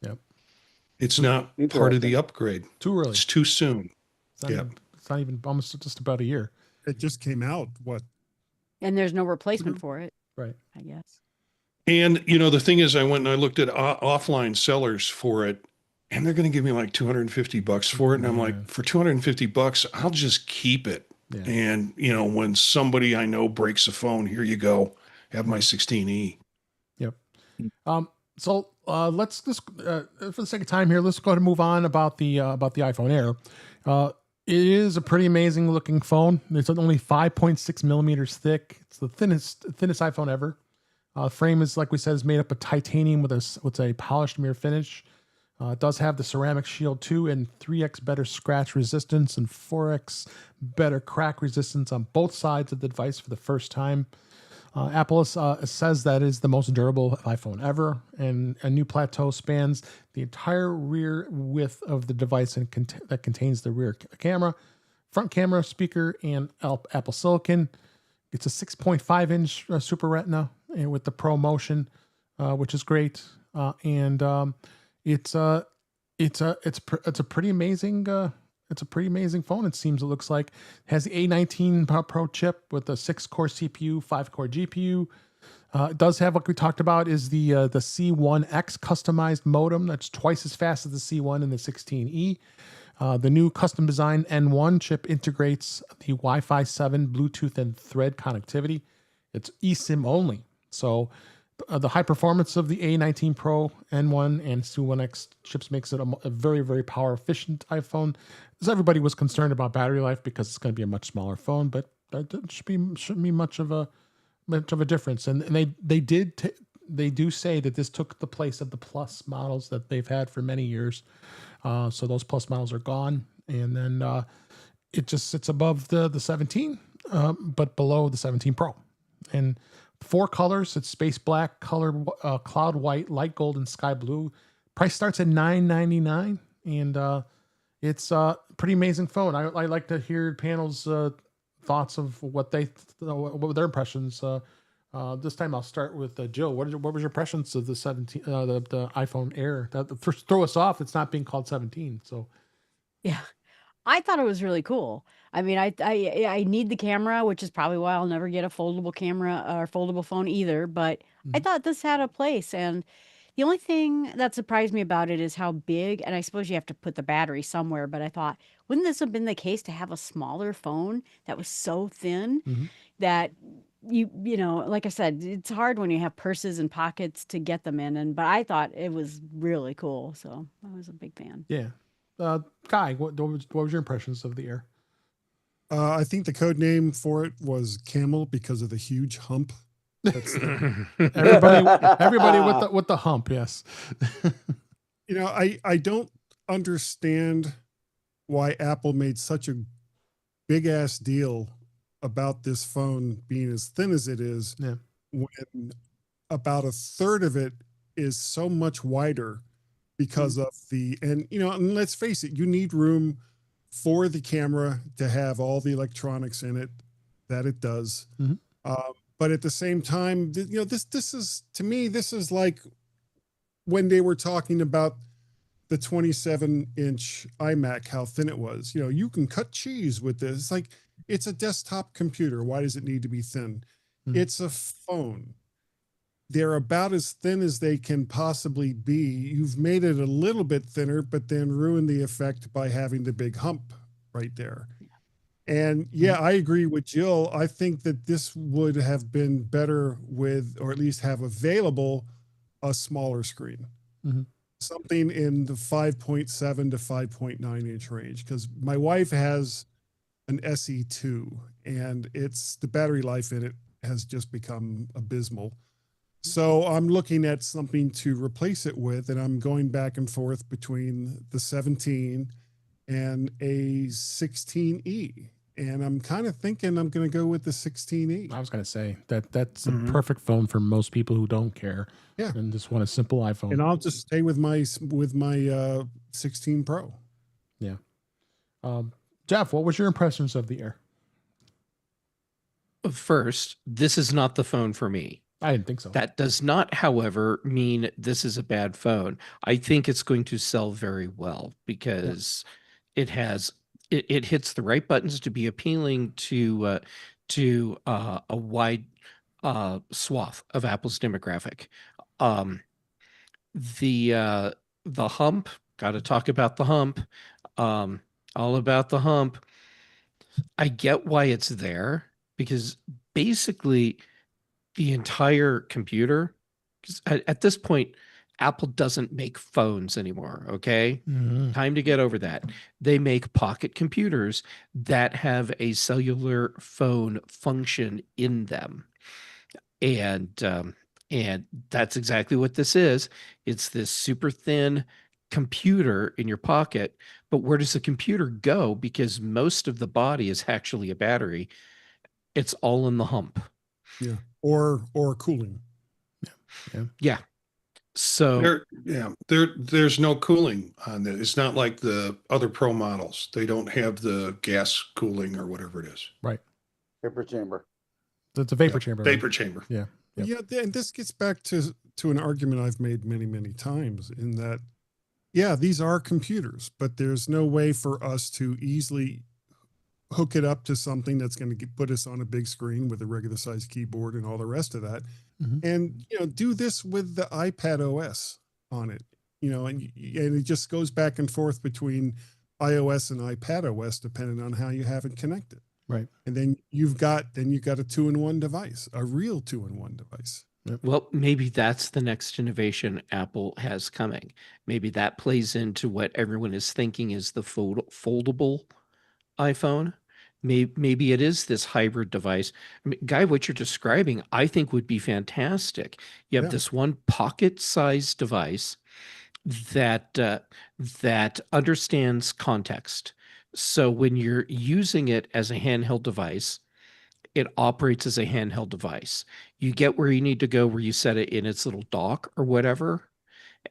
Yep. It's not part of the upgrade. Too early. It's too soon. It's not even almost just about a year. It just came out. What? And there's no replacement for it. Right. I guess. And the thing is, I went and I looked at offline sellers for it, and they're going to give me like $250 for it. And I'm like, for $250, I'll just keep it. Yeah. And when somebody I know breaks a phone, here you go, have my 16E. Yep. So let's just for the sake of time here, let's go ahead and move on about the iPhone Air. It is a pretty amazing looking phone. It's only 5.6 millimeters thick. It's the thinnest iPhone ever. Frame is, like we said, is made up of titanium with a polished mirror finish. It does have the ceramic shield 2 and 3x better scratch resistance and 4x better crack resistance on both sides of the device for the first time. Apple says that is the most durable iPhone ever, and a new plateau spans the entire rear width of the device and that contains the rear camera, front camera, speaker, and Apple Silicon. It's a 6.5-inch Super Retina and with the Pro Motion, which is great, and it's a pretty amazing. It's a pretty amazing phone. It looks like. It has the A19 Pro chip with a 6-core CPU, 5-core GPU. It does have, like we talked about, is the C1X customized modem that's twice as fast as the C1 and the 16E. The new custom designed N1 chip integrates the Wi-Fi 7, Bluetooth, and Thread connectivity. It's eSIM only. So the high performance of the A19 Pro N1 and S21X chips makes it a very, very power efficient iPhone. As everybody was concerned about battery life because it's going to be a much smaller phone, but that shouldn't be much of a difference. And they do say that this took the place of the Plus models that they've had for many years. So those Plus models are gone, and then it just sits above the 17, but below the 17 Pro. And 4 colors. It's space black, color cloud white, light gold, and sky blue. Price starts at $999, and it's a pretty amazing phone. I like to hear panel's thoughts of what were their impressions. This time I'll start with Jill. What was your impressions of the 17, the iPhone Air? That first throw us off. It's not being called 17. So Yeah. I thought it was really cool. I mean, I need the camera, which is probably why I'll never get a foldable camera or foldable phone either. But I thought this had a place, and the only thing that surprised me about it is how big. And I suppose you have to put the battery somewhere. But I thought, wouldn't this have been the case to have a smaller phone that was so thin that you know, like I said, it's hard when you have purses and pockets to get them in. But I thought it was really cool, so I was a big fan. yeah, Guy, what was your impressions of the Air? I think the code name for it was Camel because of the huge hump. That's Everybody with the hump, yes. I don't understand why Apple made such a big ass deal about this phone being as thin as it is, when about a third of it is so much wider because of and let's face it, you need room for the camera to have all the electronics in it that it does. But at the same time, this is, to me, this is like when they were talking about the 27-inch iMac, how thin it was. You can cut cheese with this. It's like, it's a desktop computer. Why does it need to be thin? It's a phone. They're about as thin as they can possibly be. You've made it a little bit thinner, but then ruined the effect by having the big hump right there. And I agree with Jill. I think that this would have been better with, or at least have available, a smaller screen. Something in the 5.7 to 5.9 inch range. Because my wife has an SE2, and the battery life in it has just become abysmal. So I'm looking at something to replace it with, and I'm going back and forth between the 17 and a 16E. And I'm kind of thinking I'm going to go with the 16E. I was going to say that's a perfect phone for most people who don't care. Yeah. And just want a simple iPhone. And I'll just stay with my 16 Pro. Yeah. Jeff, what was your impressions of the Air? First, this is not the phone for me. I didn't think so. That does not, however, mean this is a bad phone. I think it's going to sell very well because it hits the right buttons to be appealing to a wide swath of Apple's demographic. The hump, got to talk about the hump. All about the hump. I get why it's there, because basically the entire computer, because at this point, Apple doesn't make phones anymore. Okay. Time to get over that. They make pocket computers that have a cellular phone function in them. And that's exactly what this is. It's this super thin computer in your pocket. But where does the computer go? Because most of the body is actually a battery. It's all in the hump. Yeah. Or cooling. Yeah. So there's no cooling on it. It's not like the other Pro models. They don't have the gas cooling or whatever it is. Right. Vapor chamber. It's a vapor chamber. Vapor chamber. Yeah. Yeah. And this gets back to an argument I've made many, many times, in that, these are computers, but there's no way for us to easily hook it up to something that's going to put us on a big screen with a regular size keyboard and all the rest of that. And, do this with the iPad OS on it, and it just goes back and forth between iOS and iPad OS, depending on how you have it connected. Right. And then you've got a 2-in-1 device, a real 2-in-1 device. Well, maybe that's the next innovation Apple has coming. Maybe that plays into what everyone is thinking is the foldable iPhone. Maybe it is this hybrid device. I mean, Guy, what you're describing, I think would be fantastic. You have Yeah. this one pocket-sized device that that understands context. So when you're using it as a handheld device, it operates as a handheld device. You get where you need to go, where you set it in its little dock or whatever,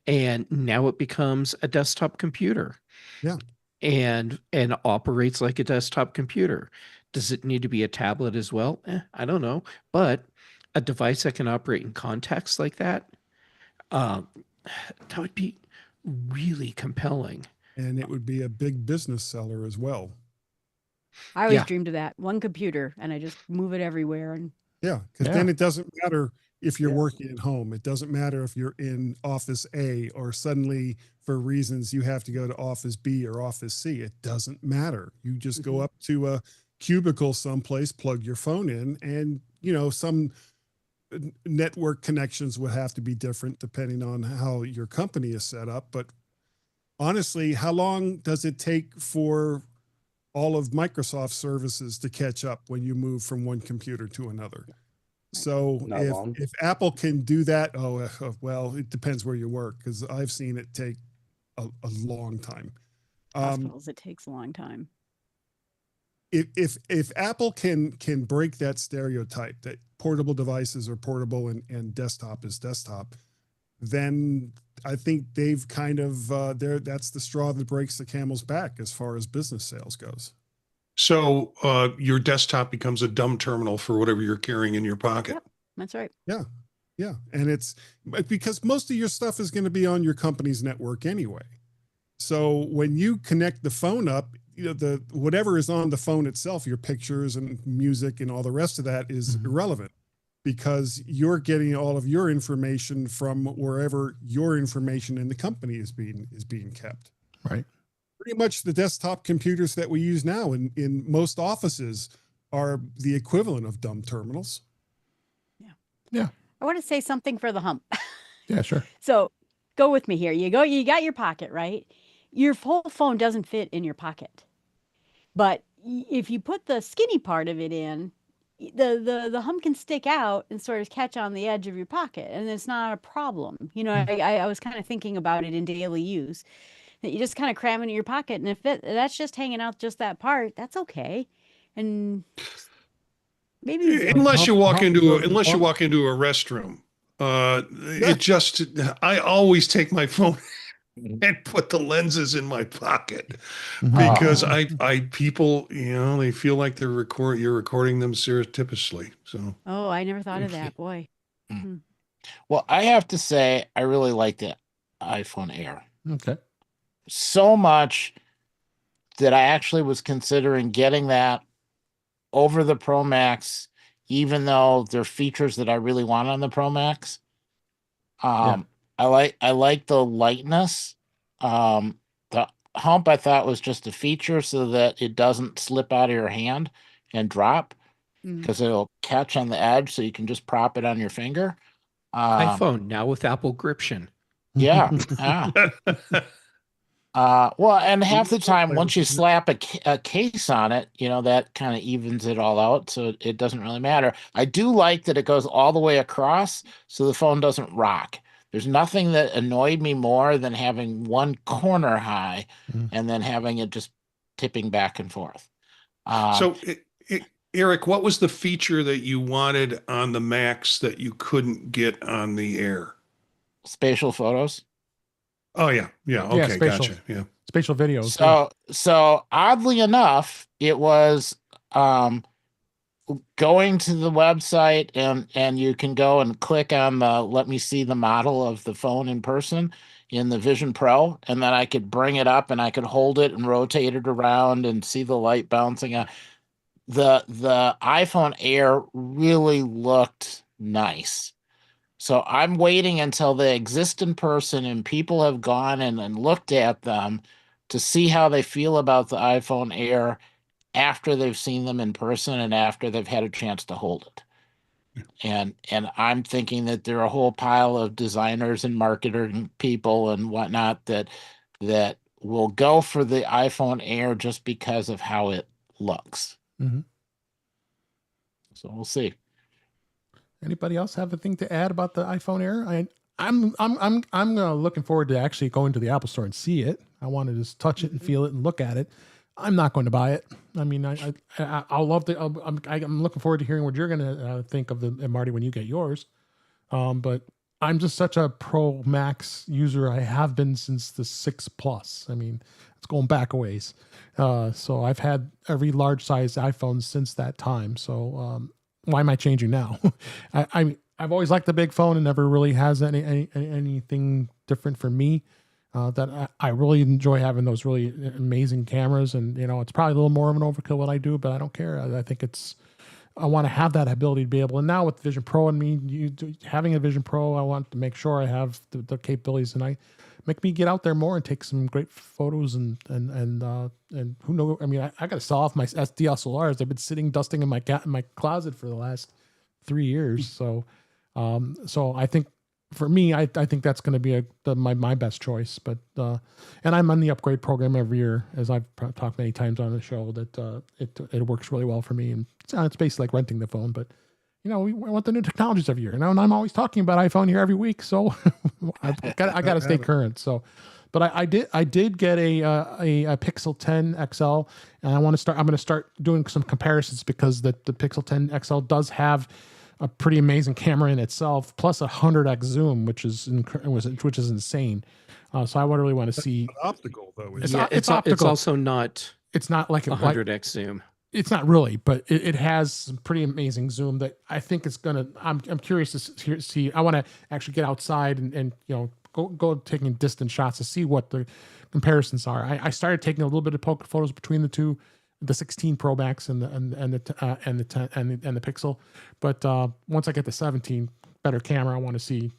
and now it becomes a desktop computer. Yeah. And operates like a desktop computer. Does it need to be a tablet as well? I don't know. But a device that can operate in context like that, um, that would be really compelling. And it would be a big business seller as well. I always Yeah. dreamed of that. One computer, and I just move it everywhere. And Yeah, because Yeah. then it doesn't matter if you're Yeah. working at home. It doesn't matter if you're in office A or suddenly for reasons you have to go to office B or office C. It doesn't matter. You just go up to a cubicle someplace, plug your phone in, and some network connections would have to be different depending on how your company is set up. But honestly, how long does it take for all of Microsoft services to catch up when you move from one computer to another? So Not long. if Apple can do that, well, it depends where you work, because I've seen it take a long time. hospitals, it takes a long time. If Apple can break that stereotype that portable devices are portable and desktop is desktop, then I think they've kind of that's the straw that breaks the camel's back as far as business sales goes. So your desktop becomes a dumb terminal for whatever you're carrying in your pocket. Yep, that's right. Yeah, and it's because most of your stuff is going to be on your company's network anyway. So when you connect the phone up, the whatever is on the phone itself, your pictures and music and all the rest of that is irrelevant, because you're getting all of your information from wherever your information in the company is being kept. Right. Pretty much the desktop computers that we use now in most offices are the equivalent of dumb terminals. Yeah. I want to say something for the hump. Yeah, sure. So go with me here. You got your pocket, right? Your whole phone doesn't fit in your pocket. But if you put the skinny part of it in, the hump can stick out and sort of catch on the edge of your pocket, and it's not a problem. I was kind of thinking about it in daily use, that you just kind of cram it in your pocket, and if that's just hanging out just that part, that's okay. And maybe use the other Unless part. you walk into a Hump. restroom, it just I always take my phone and put the lenses in my pocket because people they feel like you're recording them surreptitiously. So Oh, I never thought of that. Boy. Well, I have to say, I really like the iPhone Air Okay. so much that I actually was considering getting that over the Pro Max, even though there are features that I really want on the Pro Max. I like the lightness. The hump I thought was just a feature so that it doesn't slip out of your hand and drop, because it'll catch on the edge, so you can just prop it on your finger. iPhone now with Apple Gription. Yeah. Well, and half the time, once you slap a case on it, that kind of evens it all out, so it doesn't really matter. I do like that it goes all the way across, so the phone doesn't rock. There's nothing that annoyed me more than having one corner high and then having it just tipping back and forth. So, Eric, what was the feature that you wanted on the Max that you couldn't get on the Air? Spatial photos. Oh yeah, okay, spatial. gotcha. Yeah, spatial videos. So oddly enough, it was going to the website and you can go and click on the let me see the model of the phone in person in the Vision Pro, and then I could bring it up and I could hold it and rotate it around and see the light bouncing on. The iPhone Air really looked nice. So I'm waiting until they exist in person and people have gone and looked at them to see how they feel about the iPhone Air after they've seen them in person and after they've had a chance to hold it. And I'm thinking that there are a whole pile of designers and marketing people and whatnot that will go for the iPhone Air just because of how it looks. Mm-hmm. So we'll see. Anybody else have a thing to add about the iPhone Air? I'm looking forward to actually going to the Apple Store and see it. I want to just touch it and feel it and look at it. I'm not going to buy it. I mean, I'll love to. I'm looking forward to hearing what you're going to think of the Marty when you get yours. But I'm just such a Pro Max user. I have been since the 6 Plus. I mean, it's going back a ways. So I've had every large size iPhone since that time. So why am I changing now? I've always liked the big phone and never really has anything different for me. That I really enjoy having those really amazing cameras, and it's probably a little more of an overkill what I do, but I don't care. I think I want to have that ability to be able. And now with Vision Pro and me, having a Vision Pro, I want to make sure I have the capabilities, and make me get out there more and take some great photos and who knows? I mean, I got to sell off my DSLRs. They've been sitting dusting in my closet for the last 3 years. So I think for me, I think that's going to be my best choice. But and I'm on the upgrade program every year, as I've talked many times on the show, that it works really well for me. And it's basically like renting the phone, but we want the new technologies every year. And I'm always talking about iPhone here every week, so I got to stay current. So, but I did get a Pixel 10 XL, and I'm going to start doing some comparisons, because the Pixel 10 XL does have a pretty amazing camera in itself, plus 100x zoom, which is insane. So I would really want to see optical though. It's optical. It's also not. It's not like 100x zoom. It's not really, but it has some pretty amazing zoom that I think it's gonna. I'm curious to see. I want to actually get outside and go taking distant shots to see what the comparisons are. I started taking a little bit of poker photos between the two, the 16 Pro Max and the 10 and the Pixel, but once I get the 17 better camera, I want to see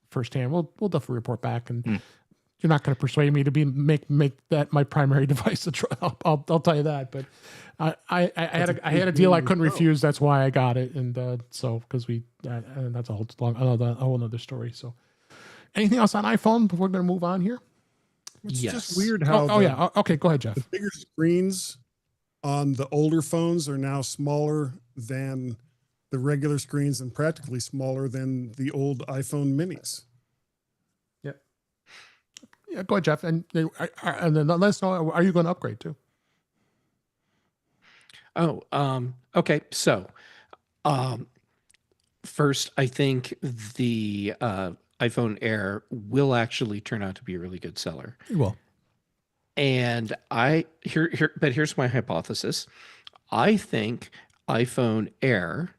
firsthand. We'll definitely report back, and you're not going to persuade me to make that my primary device. I'll tell you that, but I had a deal I couldn't refuse. That's why I got it, and so because and that's a whole other story. So, anything else on iPhone before we're going to move on here? It's Yes. just weird how. Yeah. Okay, go ahead, Jeff. The bigger screens on the older phones are now smaller than the regular screens, and practically smaller than the old iPhone minis. Yeah, go ahead, Jeff, and then let us know. Are you going to upgrade too? Oh, okay. So, first, I think the iPhone Air will actually turn out to be a really good seller. It will. And but here's my hypothesis. I think iPhone Air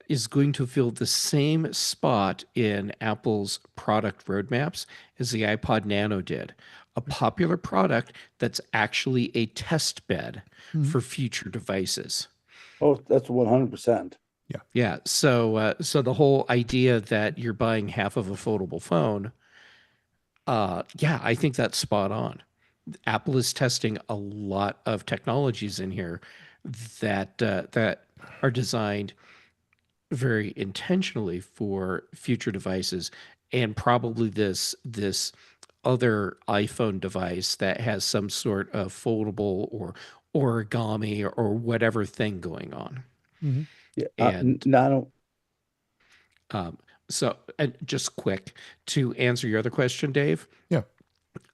is going to fill the same spot in Apple's product roadmaps as the iPod Nano did. A popular product that's actually a test bed for future devices. Oh, that's 100%. Yeah. So the whole idea that you're buying half of a foldable phone, I think that's spot on. Apple is testing a lot of technologies in here that are designed very intentionally for future devices, and probably this other iPhone device that has some sort of foldable or origami or whatever thing going on. Mm-hmm. Yeah. And Nano. So, and just quick to answer your other question, Dave. Yeah.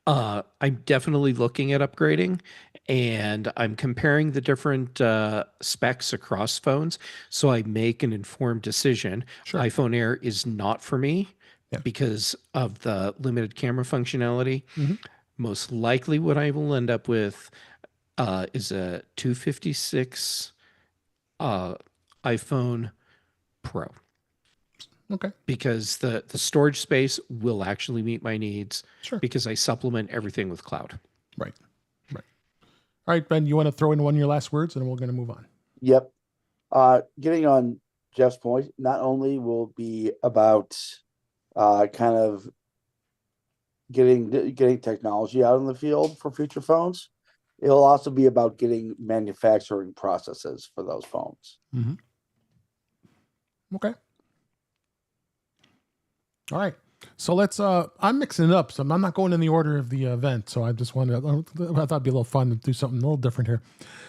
I'm definitely looking at upgrading, and I'm comparing the different specs across phones, so I make an informed decision. Sure. iPhone Air is not for me because of the limited camera functionality. Mm-hmm. Most likely, what I will end up with is a 256 iPhone Pro. Okay. Because the storage space will actually meet my needs. Sure. Because I supplement everything with cloud. Right. All right, Ben, you want to throw in one of your last words, and we're going to move on. Yep. Getting on Jeff's point, not only will be about kind of getting technology out in the field for future phones, it'll also be about getting manufacturing processes for those phones. Mm-hmm. Okay. All right. So let's I'm mixing it up. So I'm not going in the order of the event. So I just wanted I thought it'd be a little fun to do something a little different here.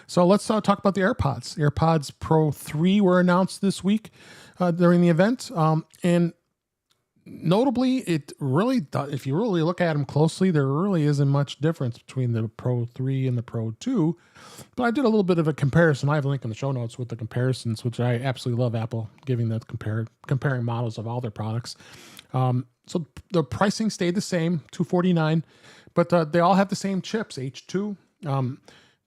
So let's talk about the AirPods. AirPods Pro 3 were announced this week during the event. And notably, it really, if you really look at them closely, there really isn't much difference between the Pro 3 and the Pro 2. But I did a little bit of a comparison. I have a link in the show notes with the comparisons, which I absolutely love Apple giving that comparing models of all their products. So the pricing stayed the same, $249, but they all have the same chips, H2.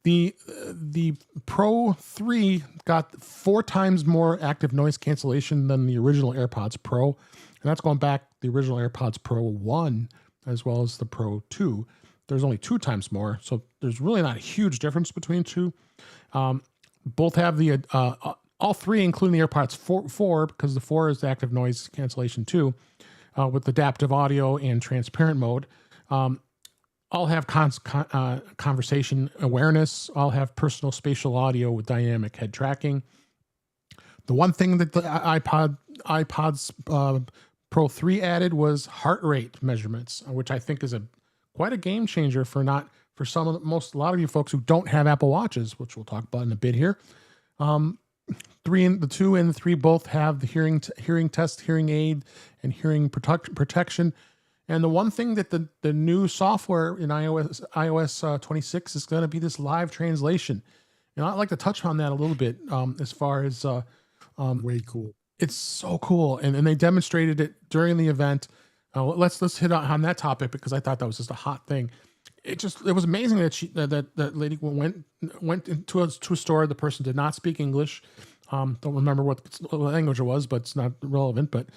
The Pro 3 got 4 times more active noise cancellation than the original AirPods Pro, and that's going back the original AirPods Pro 1 as well as the Pro 2. There's only 2 times more, so there's really not a huge difference between two. Both have the all three, including the AirPods 4, because the 4 is the active noise cancellation too, with adaptive audio and transparent mode. All have conversation awareness. All have personal spatial audio with dynamic head tracking. The one thing that the iPods Pro 3 added was heart rate measurements, which I think is quite a game changer for a lot of you folks who don't have Apple Watches, which we'll talk about in a bit here. The 2 and the 3 both have the hearing test, hearing aid, and hearing protection. And the one thing that the new software in iOS 26 is going to be this live translation. And I'd like to touch on that a little bit as far as way cool. It's so cool, and they demonstrated it during the event. Let's hit on that topic because I thought that was just a hot thing. It was amazing that that lady went into a store. The person did not speak English. Don't remember what language it was, but it's not relevant. But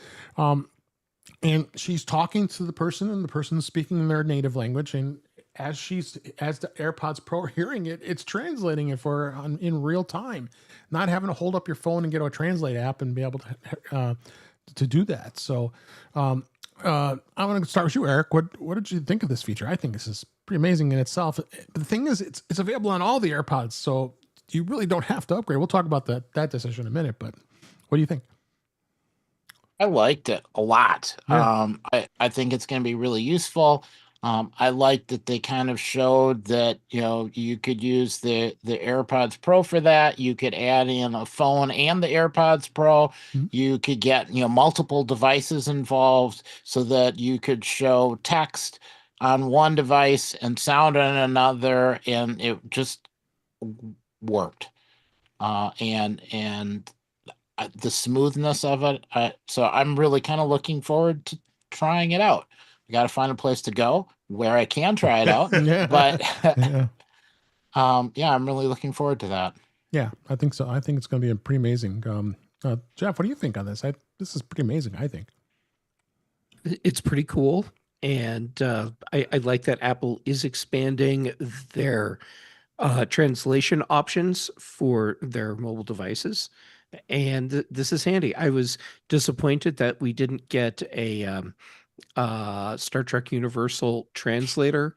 and she's talking to the person, and the person's speaking in their native language. And as the AirPods Pro are hearing it, it's translating it for her in real time, not having to hold up your phone and get a translate app and be able to do that. So I'm going to start with you, Eric. What did you think of this feature? I think this is pretty amazing in itself. But the thing is, it's available on all the AirPods, so you really don't have to upgrade. We'll talk about that decision in a minute. But what do you think? I liked it a lot. Yeah. I think it's going to be really useful. I like that they kind of showed that, you could use the AirPods Pro for that. You could add in a phone and the AirPods Pro. Mm-hmm. You could get, multiple devices involved so that you could show text on one device and sound on another, and it just worked. And the smoothness of it. So I'm really kind of looking forward to trying it out. I got to find a place to go where I can try it out. Yeah. But Yeah. I'm really looking forward to that. Yeah, I think so. I think it's going to be pretty amazing. Jeff, what do you think on this? This is pretty amazing, I think. It's pretty cool. And I like that Apple is expanding their translation options for their mobile devices. And this is handy. I was disappointed that we didn't get a Star Trek Universal Translator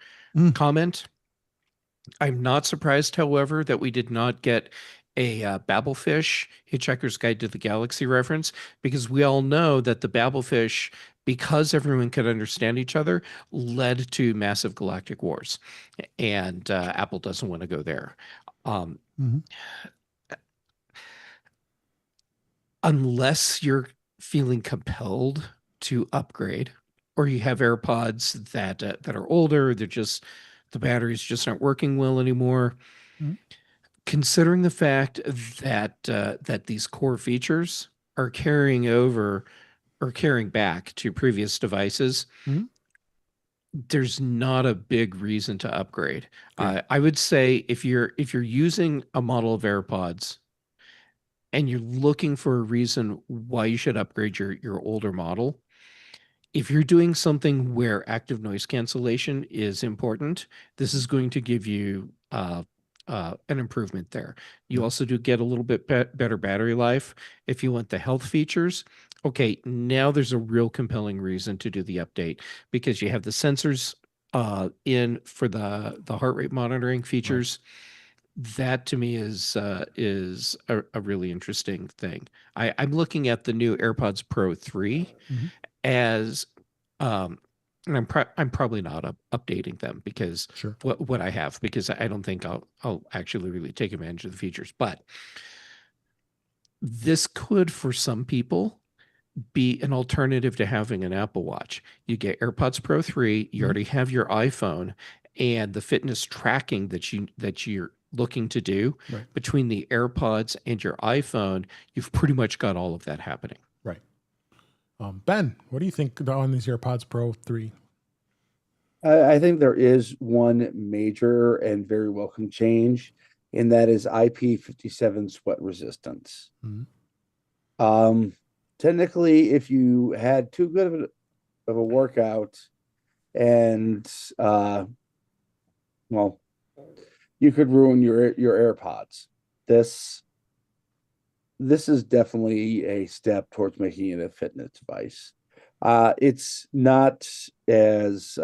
comment. I'm not surprised, however, that we did not get a Babelfish Hitchhiker's Guide to the Galaxy reference, because we all know that the Babelfish, because everyone could understand each other, led to massive galactic wars, and Apple doesn't want to go there. Unless you're feeling compelled to upgrade, or you have AirPods that are older, the batteries just aren't working well anymore. Considering the fact that these core features are carrying over or carrying back to previous devices, there's not a big reason to upgrade. I would say if you're using a model of AirPods and you're looking for a reason why you should upgrade your older model, if you're doing something where active noise cancellation is important, this is going to give you an improvement there. You also do get a little bit better battery life. If you want the health features, okay, now there's a real compelling reason to do the update, because you have the sensors in for the heart rate monitoring features. That to me is a really interesting thing. I'm looking at the new AirPods Pro 3 Mhm. as and I'm probably not updating them because Sure. what I have, because I don't think I'll actually really take advantage of the features. But this could, for some people, be an alternative to having an Apple Watch. You get AirPods Pro 3, you Mhm. already have your iPhone, and the fitness tracking that you're looking to do Right. between the AirPods and your iPhone, you've pretty much got all of that happening. Right. Ben, what do you think on these AirPods Pro 3? I think there is one major and very welcome change, and that is IP57 sweat resistance. Mhm. Technically, if you had too good of a workout and well, you could ruin your AirPods. This this is definitely a step towards making it a fitness device. It's not as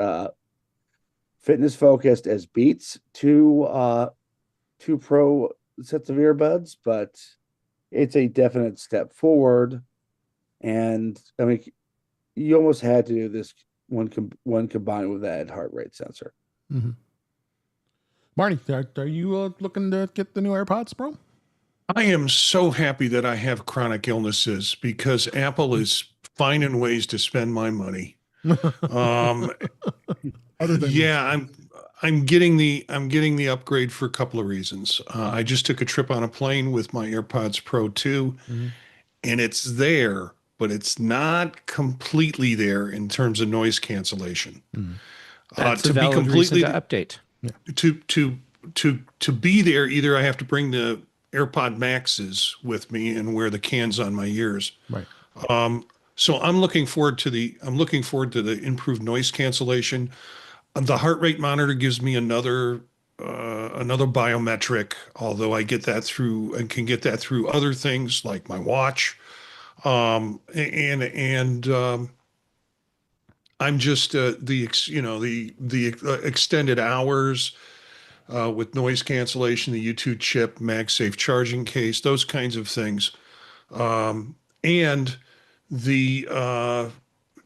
fitness focused as Beats two pro sets of earbuds, but it's a definite step forward. And I mean, you almost had to do this one combined with that heart rate sensor. Mm-hmm. Marty, are you looking to get the new AirPods Pro? I am so happy that I have chronic illnesses because Apple is finding ways to spend my money. Um, Other than yeah, I'm getting the upgrade for a couple of reasons. I just took a trip on a plane with my AirPods Pro 2, Mhm. and it's there, but it's not completely there in terms of noise cancellation. Mhm. That's a To be valid reason to completely update. to be there, either I have to bring the AirPod Maxes with me and wear the cans on my ears. Right. So I'm looking forward to the improved noise cancellation. The heart rate monitor gives me another biometric, although I get that through and can get that through other things like my watch. And I'm just the extended hours with noise cancellation, the U2 chip, MagSafe charging case, those kinds of things, and the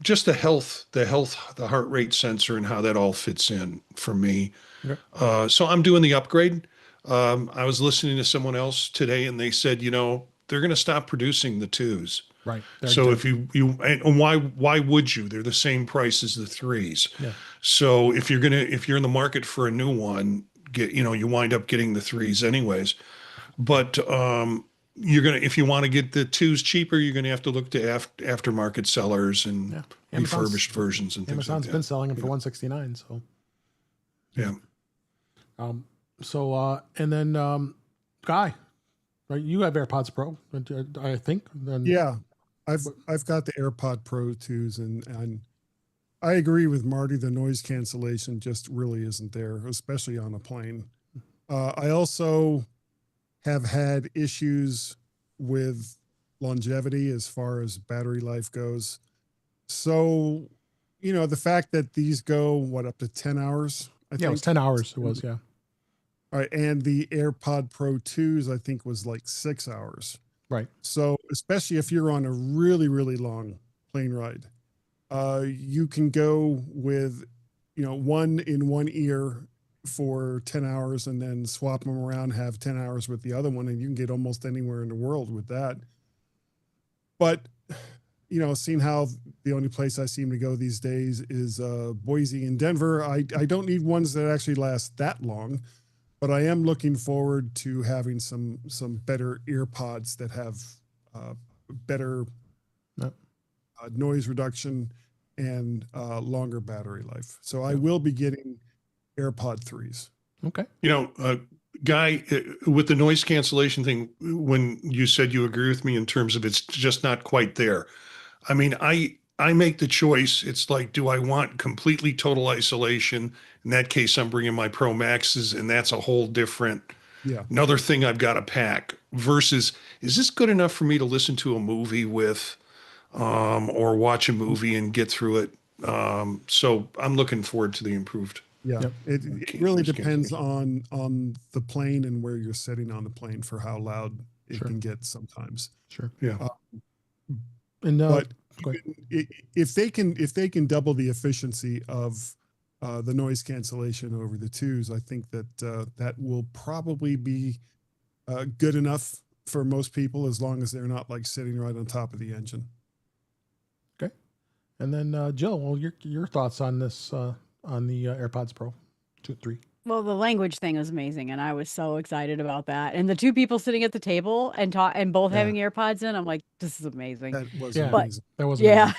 just the heart rate sensor and how that all fits in for me. Okay. So I'm doing the upgrade. I was listening to someone else today, and they said, they're going to stop producing the twos. Right. So if and why would you? They're the same price as the threes. Yeah. So if you're in the market for a new one, you wind up getting the threes anyways. But if you want to get the twos cheaper, you're gonna have to look to aftermarket sellers and Yeah. refurbished versions and things Amazon's like been that. selling them for $169. So Yeah. And then Guy, right? You have AirPods Pro, I think. Then yeah, I've got the AirPod Pro 2s, and I agree with Marty. The noise cancellation just really isn't there, especially on a plane. I also have had issues with longevity as far as battery life goes. So, the fact that these go up to 10 hours, I it think. was 10 hours. It was, yeah. All right, and the AirPod Pro 2s, I think, was like 6 hours. Right. So, especially if you're on a really, really long plane ride, you can go with, one in one ear for 10 hours and then swap them around, have 10 hours with the other one, and you can get almost anywhere in the world with that. But, seeing how the only place I seem to go these days is Boise and Denver, I don't need ones that actually last that long. But I am looking forward to having some better ear pods that have better noise reduction and longer battery life. So I will be getting AirPod 3s. Okay. Guy, with the noise cancellation thing, when you said you agree with me in terms of it's just not quite there. I mean, I make the choice. It's like, do I want completely total isolation? In that case, I'm bringing my Pro Maxes, and that's a whole different, another thing I've got to pack. Versus, is this good enough for me to listen to a movie with, or watch a movie and get through it? So I'm looking forward to the improved Yeah, Yep. it Okay, really noise depends cancellation. on the plane and where you're sitting on the plane for how loud it Sure. can get sometimes. Sure. Yeah. And But go ahead. if they can double the efficiency of the noise cancellation over the twos, I think that that will probably be good enough for most people, as long as they're not like sitting right on top of the engine. Okay. And then Jill, well, your thoughts on this on the AirPods Pro 2, 3? Well, the language thing was amazing, and I was so excited about that. And the two people sitting at the table and both Yeah. having AirPods in, I'm like, this is amazing. That was Yeah. But amazing. That was yeah, amazing.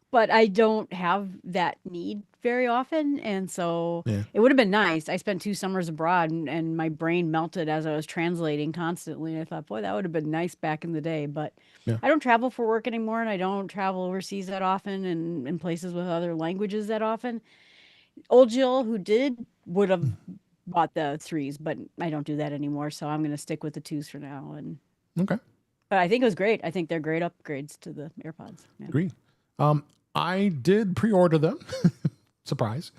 but I don't have that need very often, and so Yeah. it would have been nice. I spent 2 summers abroad, and my brain melted as I was translating constantly. And I thought, boy, that would have been nice back in the day. But Yeah. I don't travel for work anymore, and I don't travel overseas that often, and in places with other languages that often. Old Jill, who did, would have bought the 3s, but I don't do that anymore. So I'm going to stick with the 2s for now. Okay. But I think it was great. I think they're great upgrades to the AirPods. Yeah. Agree. I did pre-order them. Surprise.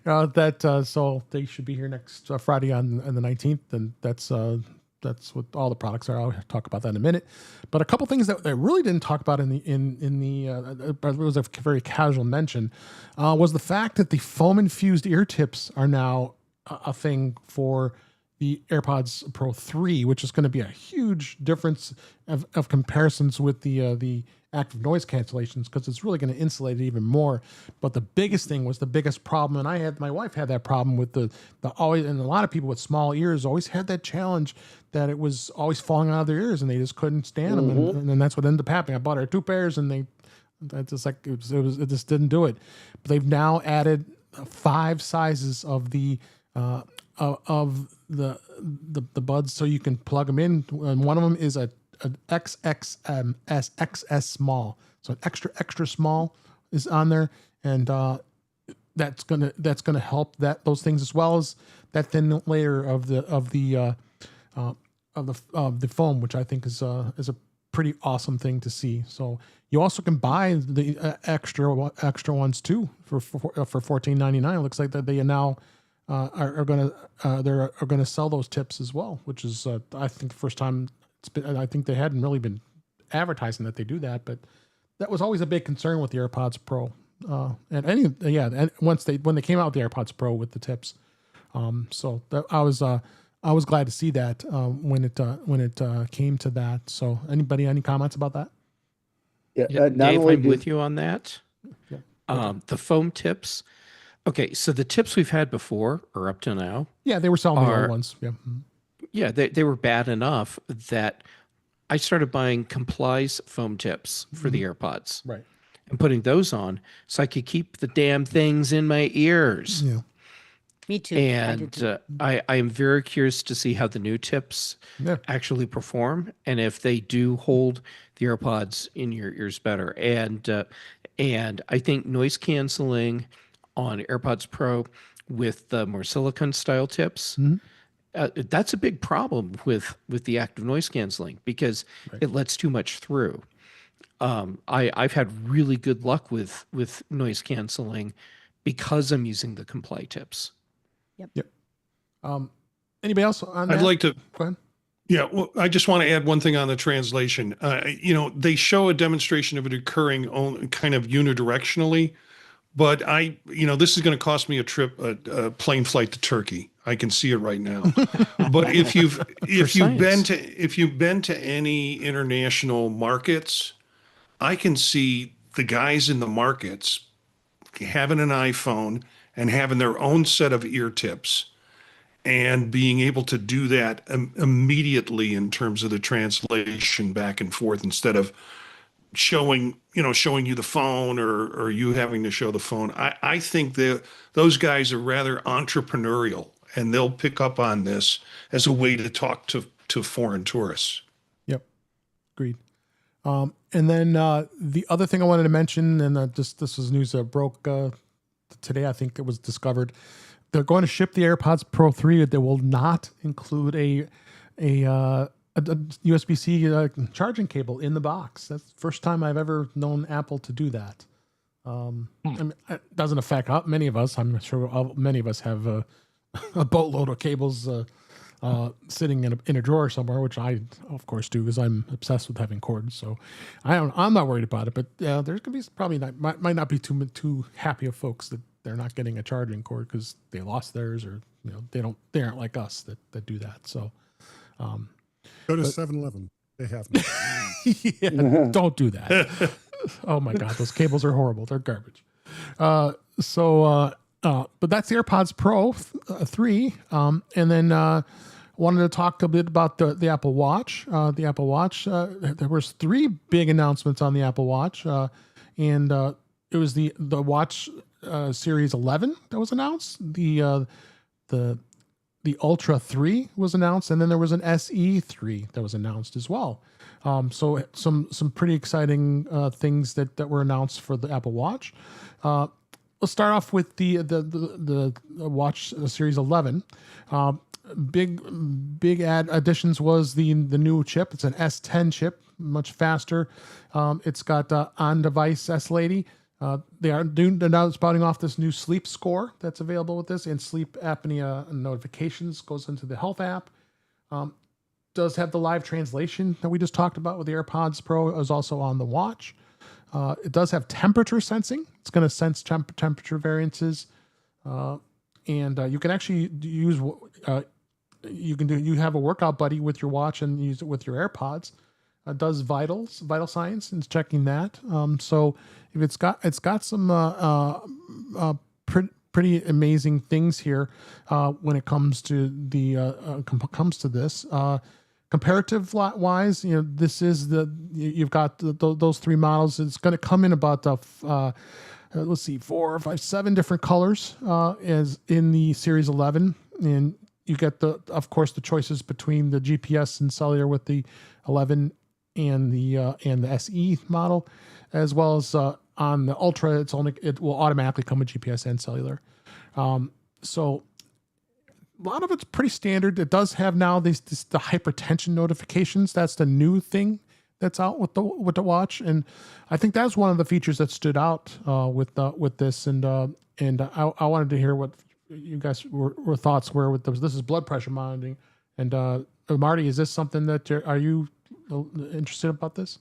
So they should be here next Friday on the 19th, and that's what all the products are. I'll talk about that in a minute. But a couple things that I really didn't talk about in the it was a very casual mention, was the fact that the foam infused ear tips are now a thing for the AirPods Pro 3, which is going to be a huge difference of comparisons with the active noise cancellations, because it's really going to insulate it even more. But the biggest thing was the biggest problem, and my wife had that problem with the always, and a lot of people with small ears always had that challenge that it was always falling out of their ears and they just couldn't stand them, and then that's what ended up happening. I bought her 2 pairs, and that's just like it just didn't do it. But they've now added 5 sizes of the buds, so you can plug them in, and one of them is a XS small, so an extra small is on there, and that's gonna help those things, as well as that thin layer of the foam, which I think is a pretty awesome thing to see. So you also can buy the extra ones too for $14.99. It looks like that they now are gonna sell those tips as well, which is I think the first time it's been. I think they hadn't really been advertising that they do that, but that was always a big concern with the AirPods Pro. And when they came out with the AirPods Pro with the tips, so I was glad to see that when it came to that. So any comments about that? Yeah, Yeah, not Dave, only I'm do with you on that. Yeah. The foam tips. Okay, so the tips we've had before, or up to now, Yeah, they were selling the old ones. Yeah. yeah, they were bad enough that I started buying Comply's foam tips for the AirPods Right. and putting those on so I could keep the damn things in my ears. Yeah. Me too. I did And too. I am very curious to see how the new tips Yeah. actually perform, and if they do hold the AirPods in your ears better. And I think noise canceling on AirPods Pro with the more silicone style tips, that's a big problem with the active noise canceling, because it lets too much through. I've had really good luck with noise canceling because I'm using the Comply tips. Yep. Anybody else on that? I'd like to. Go ahead. Yeah, well, I just want to add one thing on the translation. They show a demonstration of it occurring kind of unidirectionally, but this is going to cost me a plane flight to Turkey. I can see it right now. But if you've been to any international markets, I can see the guys in the markets having an iPhone and having their own set of ear tips, and being able to do that immediately in terms of the translation back and forth, instead of showing you the phone, or you having to show the phone. I think those guys are rather entrepreneurial, and they'll pick up on this as a way to talk to foreign tourists. Yep. Agreed. And then the other thing I wanted to mention, and this was news that broke today, I think it was discovered. They're going to ship the AirPods Pro 3 that will not include a USB-C charging cable in the box. That's the first time I've ever known Apple to do that. I mean, it doesn't affect many of us. I'm sure many of us have a boatload of cables sitting in a drawer somewhere, which I, of course, do because I'm obsessed with having cords. So I'm not worried about it. But there's gonna be probably might not be too happy of folks that they're not getting a charging cord because they lost theirs, or they aren't like us that do that. So Go to 7-Eleven. They have no. yeah, don't do that. Oh my God, those cables are horrible. They're garbage. But that's the AirPods Pro 3. And then wanted to talk a bit about the Apple Watch. The Apple Watch, there was 3 big announcements on the Apple Watch. And it was the Watch Series 11 that was announced. The Ultra 3 was announced, and then there was an SE 3 that was announced as well. So some pretty exciting things that were announced for the Apple Watch. Let's start off with the Watch Series 11. Big additions was the new chip. It's an S10 chip, much faster. It's got on-device S-Lady. They're now spouting off this new sleep score that's available with this, and sleep apnea notifications goes into the health app. Does have the live translation that we just talked about with the AirPods Pro, is also on the watch. It does have temperature sensing. It's going to sense temperature variances, and you can actually use you have a workout buddy with your watch and use it with your AirPods. Does vital signs and checking that. So if it's got some pretty amazing things here when it comes to this. Comparative wise, this is you've got those 3 models. It's going to come in about let's see, 4, 5, 7 different colors as in the Series 11, and you get of course the choices between the GPS and cellular with the 11 and the SE model, as well as on the Ultra, it will automatically come with GPS and cellular. So a lot of it's pretty standard. It does have now the hypertension notifications. That's the new thing that's out with the watch, and I think that's one of the features that stood out with this. And I wanted to hear what you guys were thoughts were with this. This is blood pressure monitoring, and Marty, is this something that are you interested about this?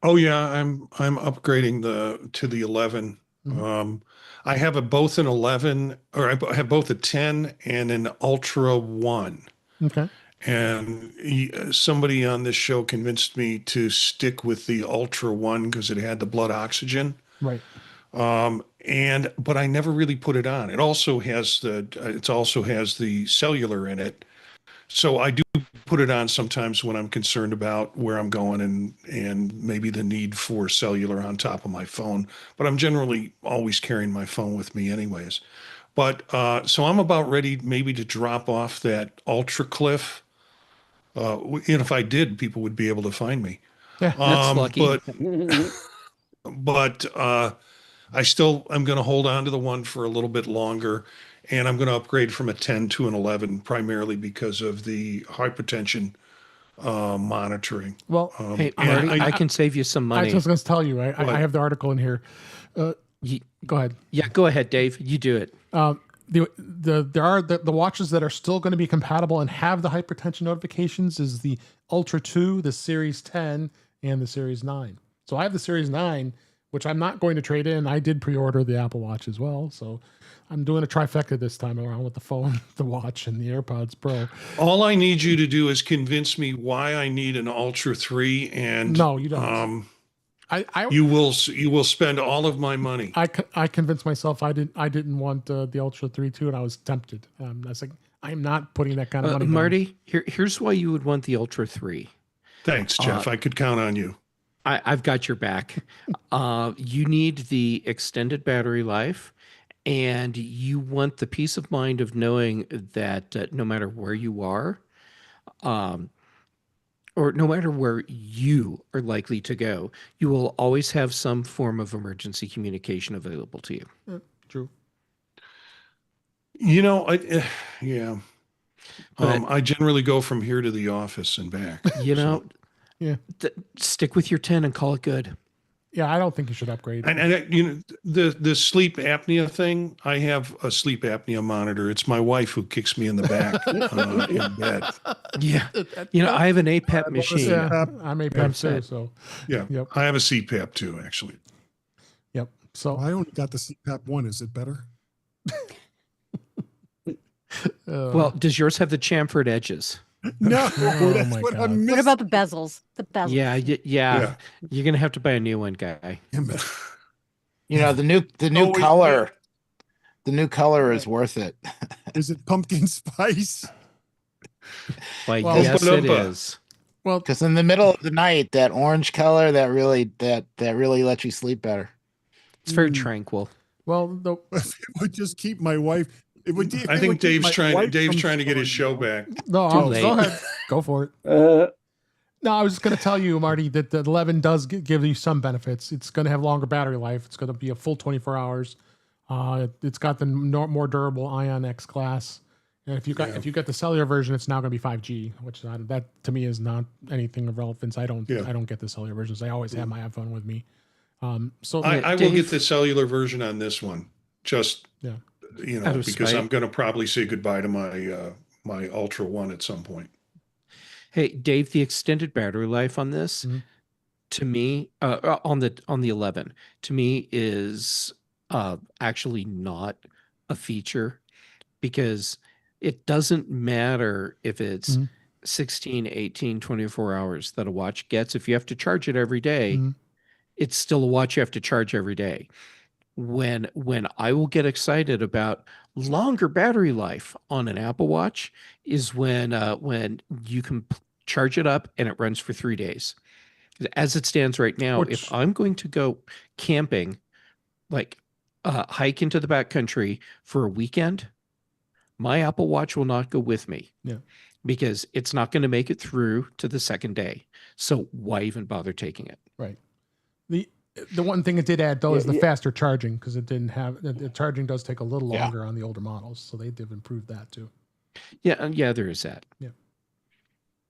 Oh yeah, I'm upgrading to the 11. Mm-hmm. I have both an 11, or I have both a 10 and an Ultra 1. Okay. And somebody on this show convinced me to stick with the Ultra 1 because it had the blood oxygen. Right. But I never really put it on. It also has the cellular in it. So I do put it on sometimes when I'm concerned about where I'm going and maybe the need for cellular on top of my phone. But I'm generally always carrying my phone with me anyways. But so I'm about ready maybe to drop off that ultra cliff. And if I did, people would be able to find me. Yeah, that's lucky. But I'm going to hold on to the 1 for a little bit longer. And I'm going to upgrade from a 10 to an 11, primarily because of the hypertension monitoring. Well, hey, Marty, I can save you some money. I was going to tell you, I have the article in here. Go ahead. Yeah, go ahead, Dave. You do it. There are the watches that are still going to be compatible and have the hypertension notifications is the Ultra 2, the Series 10, and the Series 9. So I have the Series 9, which I'm not going to trade in. I did pre-order the Apple Watch as well, so I'm doing a trifecta this time around with the phone, the watch, and the AirPods Pro. All I need you to do is convince me why I need an Ultra 3, and no, you don't. You will spend all of my money. I convinced myself I didn't want the Ultra 3 too, and I was tempted. I was like, I'm not putting that kind of money. Marty, here's why you would want the Ultra 3. Thanks, Jeff. I could count on you. I've got your back. You need the extended battery life, and you want the peace of mind of knowing that no matter where you are, or no matter where you are likely to go, you will always have some form of emergency communication available to you. Yeah, true. Yeah. I generally go from here to the office and back. Yeah. Yeah. Stick with your 10 and call it good. Yeah, I don't think you should upgrade. And you know, the sleep apnea thing, I have a sleep apnea monitor. It's my wife who kicks me in the back in bed. Yeah. You know, I have an APAP machine. Yeah, I'm APAP too. So, Yeah. Yep. I have a CPAP too, actually. Yep. So I only got the CPAP one. Is it better? Well, does yours have the chamfered edges? No, Oh that's my what I God. missed. What about the bezels? The bezels. Yeah, yeah. Yeah. You're gonna have to buy a new one, guy. You know, the new Oh, wait, color. The new color is worth it. Is it pumpkin spice? Why, Well, yes, it Oompa-loompa. is. well, Because in the middle of the night, that orange color that really lets you sleep better. It's very tranquil. the If it would just keep my wife. It would. If I it think would keep my Dave's wife from trying to get his show snoring, back. no, Too go late. ahead, go for it. No, I was just going to tell you, Marty, that the 11 does give you some benefits. It's going to have longer battery life. It's going to be a full 24 hours. It's got the more durable Ion X class. And if you got the cellular version, it's now going to be 5G, which that to me is not anything of relevance. I don't get the cellular versions. I always have my iPhone with me. So I will get the cellular version on this one. Just yeah. you Out know, of because spite. I'm going to probably say goodbye to my my Ultra One at some point. Hey, Dave, the extended battery life on this, to me, on the 11, to me is actually not a feature, because it doesn't matter if it's 16, 18, 24 hours that a watch gets. If you have to charge it every day, it's still a watch you have to charge every day. When I will get excited about longer battery life on an Apple Watch is when you can charge it up and it runs for 3 days. As it stands right now, if I'm going to go camping, like hike into the backcountry for a weekend, my Apple Watch will not go with me. Yeah. Because it's not going to make it through to the second day. So why even bother taking it? Right. The one thing it did add though is the faster charging, because it didn't have the charging does take a little longer on the older models, so they did improve that too. Yeah, there is that. Yeah.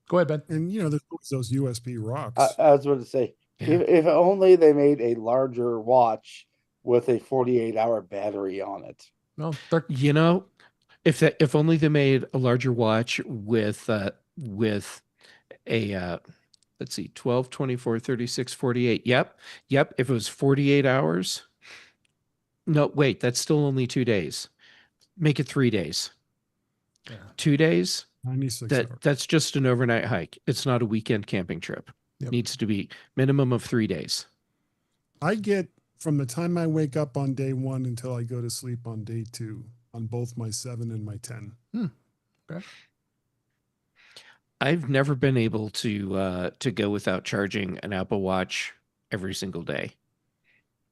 Go ahead, Ben. And you know, there's always those USB rocks. I was going to say, if only they made a larger watch with a 48-hour battery on it. No, you know, if only they made a larger watch with a let's see, 12, 24, 36, 48. Yep. If it was 48 hours. No, wait, that's still only 2 days. Make it 3 days. 2 days. 96 hours. That's just an overnight hike. It's not a weekend camping trip. It needs to be minimum of 3 days. I get from the time I wake up on day 1 until I go to sleep on day 2 on both my 7 and my 10. Okay. I've never been able to go without charging an Apple Watch every single day.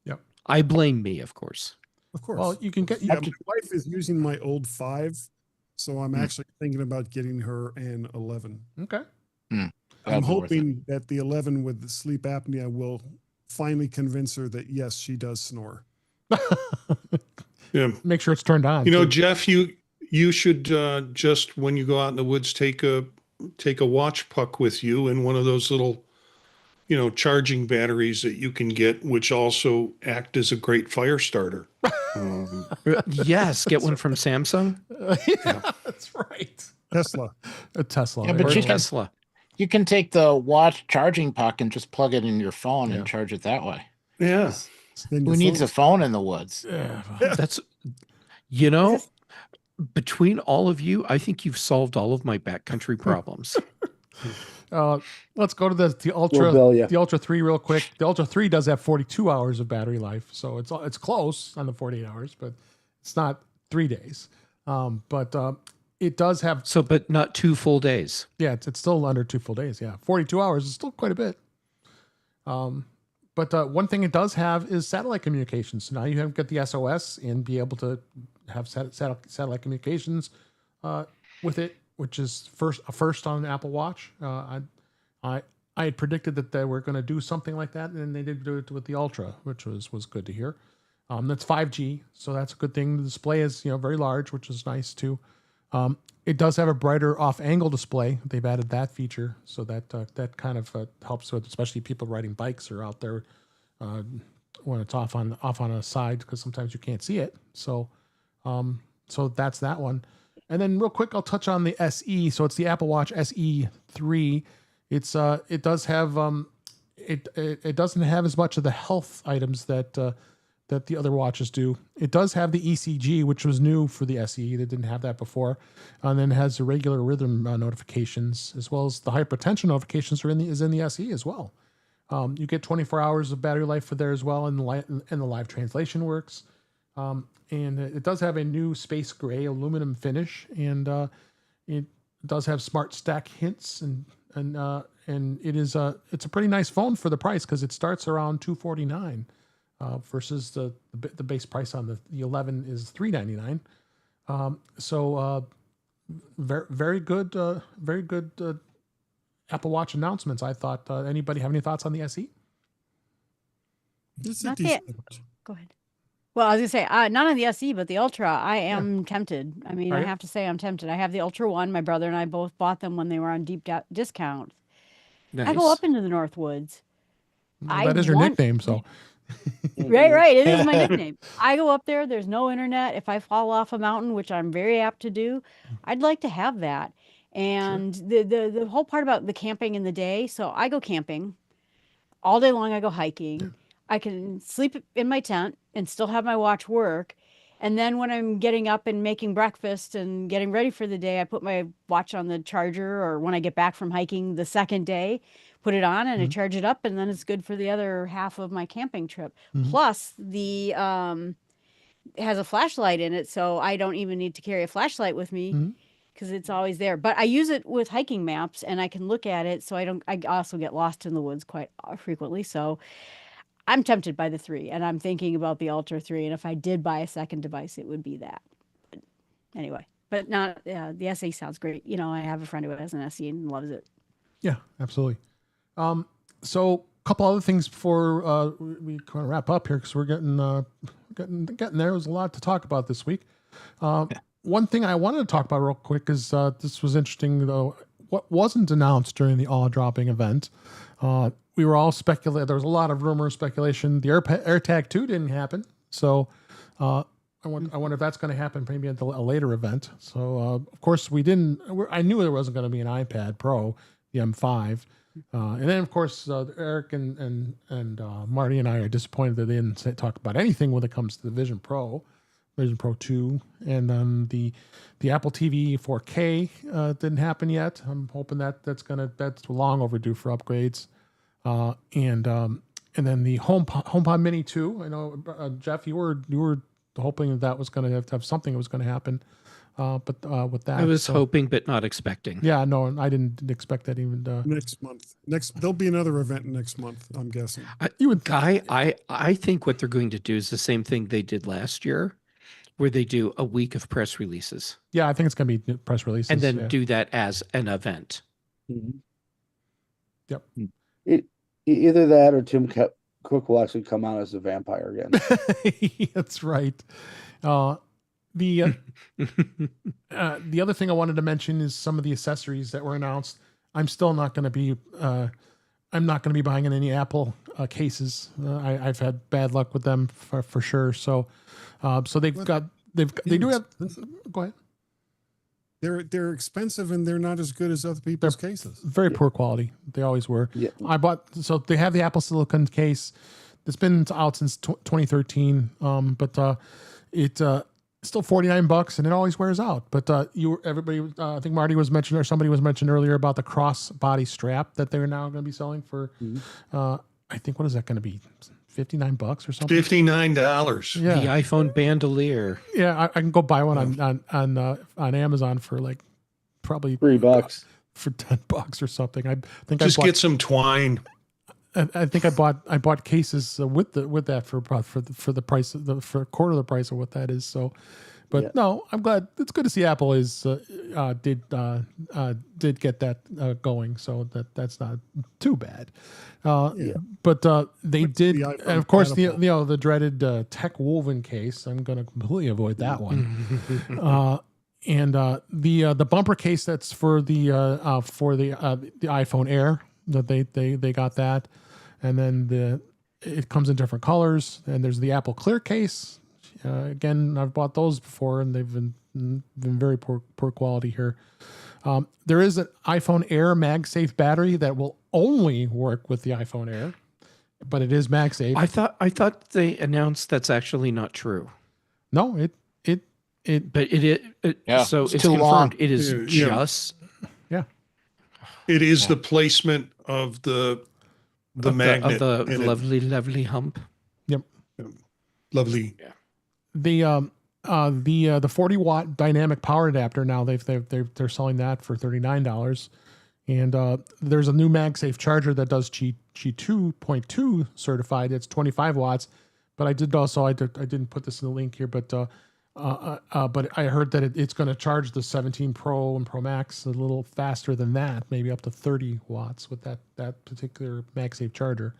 Yep. I blame me, of course. Of course. Well, you can get. My wife is using my old 5, so I'm actually thinking about getting her an 11. Okay. I'm hoping that the 11 with the sleep apnea will finally convince her that yes, she does snore. Yeah. Make sure it's turned on. You know, Jeff, you should just when you go out in the woods take a watch puck with you and one of those little, you know, charging batteries that you can get, which also act as a great fire starter. Yes, get one from Samsung. Yeah, that's right. Tesla. A Tesla. Yeah, but Or Tesla. You can take the watch charging puck and just plug it in your phone and charge it that way. Yeah. Who needs a phone in the woods? That's, you know, between all of you, I think you've solved all of my backcountry problems. Let's go to the Ultra, the Ultra 3 real quick. The Ultra 3 does have 42 hours of battery life, so it's close on the 48 hours, but it's not 3 days. But it does have but not 2 full days. Yeah, it's still under 2 full days. Yeah, 42 hours is still quite a bit. But one thing it does have is satellite communications. So now you have get the SOS and be able to have satellite communications with it, which is a first on an Apple Watch. I had predicted that they were going to do something like that, and they did do it with the Ultra, which was good to hear. That's 5G, so that's a good thing. The display is very large, which is nice too. It does have a brighter off-angle display. They've added that feature, so that kind of helps with, especially people riding bikes or out there when it's off on a side, because sometimes you can't see it. So so that's that one. And then real quick, I'll touch on the SE. So it's the Apple Watch SE 3. It does have it doesn't have as much of the health items that the other watches do. It does have the ECG, which was new for the SE. They didn't have that before. And then it has the regular rhythm notifications, as well as the hypertension notifications is in the SE as well. You get 24 hours of battery life for there as well, and the live translation works. And it does have a new space gray aluminum finish, and it does have smart stack hints, and it's a pretty nice phone for the price, because it starts around $249 versus the base price on the 11 is $399. Very good Apple Watch announcements. I thought. Anybody have any thoughts on the SE? It's a Not decent the- watch. Go ahead. Well, I was gonna say, not on the SE, but the Ultra. I am tempted. I mean, Are I you? have to say I'm tempted. I have the Ultra One. My brother and I both bought them when they were on deep discount. I go Nice. up into the North Woods. Well, that is your nickname, so. Right. It is my nickname. I go up there. There's no internet. If I fall off a mountain, which I'm very apt to do, I'd like to have that. And the whole part about the camping in the day. So I go camping all day long. I go hiking. I can sleep in my tent and still have my watch work. And then when I'm getting up and making breakfast and getting ready for the day, I put my watch on the charger, or when I get back from hiking the second day, put it on and I charge it up, and then it's good for the other half of my camping trip. Plus, it has a flashlight in it, so I don't even need to carry a flashlight with me because it's always there. But I use it with hiking maps, and I can look at it, so I also get lost in the woods quite frequently. So I'm tempted by the 3, and I'm thinking about the Ultra 3. And if I did buy a second device, it would be that. But anyway, but not the SE sounds great. I have a friend who has an SE and loves it. Yeah, absolutely. So a couple other things before we kind of wrap up here, because we're getting there. There's a lot to talk about this week. One thing I wanted to talk about real quick is this was interesting, though. What wasn't announced during the all dropping event, we were all speculating. There was a lot of rumor speculation. The AirTag 2 didn't happen, so I wonder if that's going to happen maybe at a later event. So of course we didn't. I knew there wasn't going to be an iPad Pro, the M5, and then of course Eric and Marty and I are disappointed that they didn't talk about anything when it comes to the Vision Pro 2, and then the Apple TV 4K didn't happen yet. I'm hoping that's long overdue for upgrades. And then the HomePod Mini 2. I know Jeff, you were hoping that was going to have something that was going to happen, but with that, I was hoping, but not expecting. Yeah, no, I didn't expect that even. Next month. There'll be another event next month, I'm guessing. I think what they're going to do is the same thing they did last year, where they do a week of press releases. Yeah, I think it's going to be press releases, and then do that as an event. Yep. Either that or Tim Cook will actually come out as a vampire again. That's right. The other thing I wanted to mention is some of the accessories that were announced. I'm still not going to be. I'm not going to be buying any Apple cases. I've had bad luck with them for sure. So they do have. Go ahead. They're expensive and they're not as good as other people's cases. Very poor quality. They always were. Yeah. So they have the Apple Silicon case. It's been out since 2013. But it's still $49 and it always wears out. But I think Marty was mentioned, or somebody was mentioned earlier about the crossbody strap that they're now going to be selling for. I think, what is that going to be? $59 or something. $59. Yeah. The iPhone bandolier. Yeah, I can go buy one on Amazon for like probably $3 for $10 or something. I think just get some twine. I think I bought cases with that for the price for a quarter of the price of what that is. So, but yeah. No, I'm glad. It's good to see Apple did get that going. So that's not too bad. But they did, and of course the dreaded tech woven case. I'm going to completely avoid that one. And the bumper case that's for the iPhone Air, that they got that, and then it comes in different colors, and there's the Apple Clear case. Again, I've bought those before, and they've been very poor quality here. There is an iPhone Air MagSafe battery that will only work with the iPhone Air, but it is MagSafe. I thought they announced that's actually not true. No, but Yeah, so it's it's too long. confirmed. It is just It is the placement of the magnet of the in it. lovely hump. Yep. Lovely. The 40-watt dynamic power adapter, now they're selling that for $39, and there's a new MagSafe charger that does G 2.2 certified. It's 25 watts, but I didn't put this in the link here, but I heard that it's going to charge the 17 Pro and Pro Max a little faster than that, maybe up to 30 watts with that particular MagSafe charger.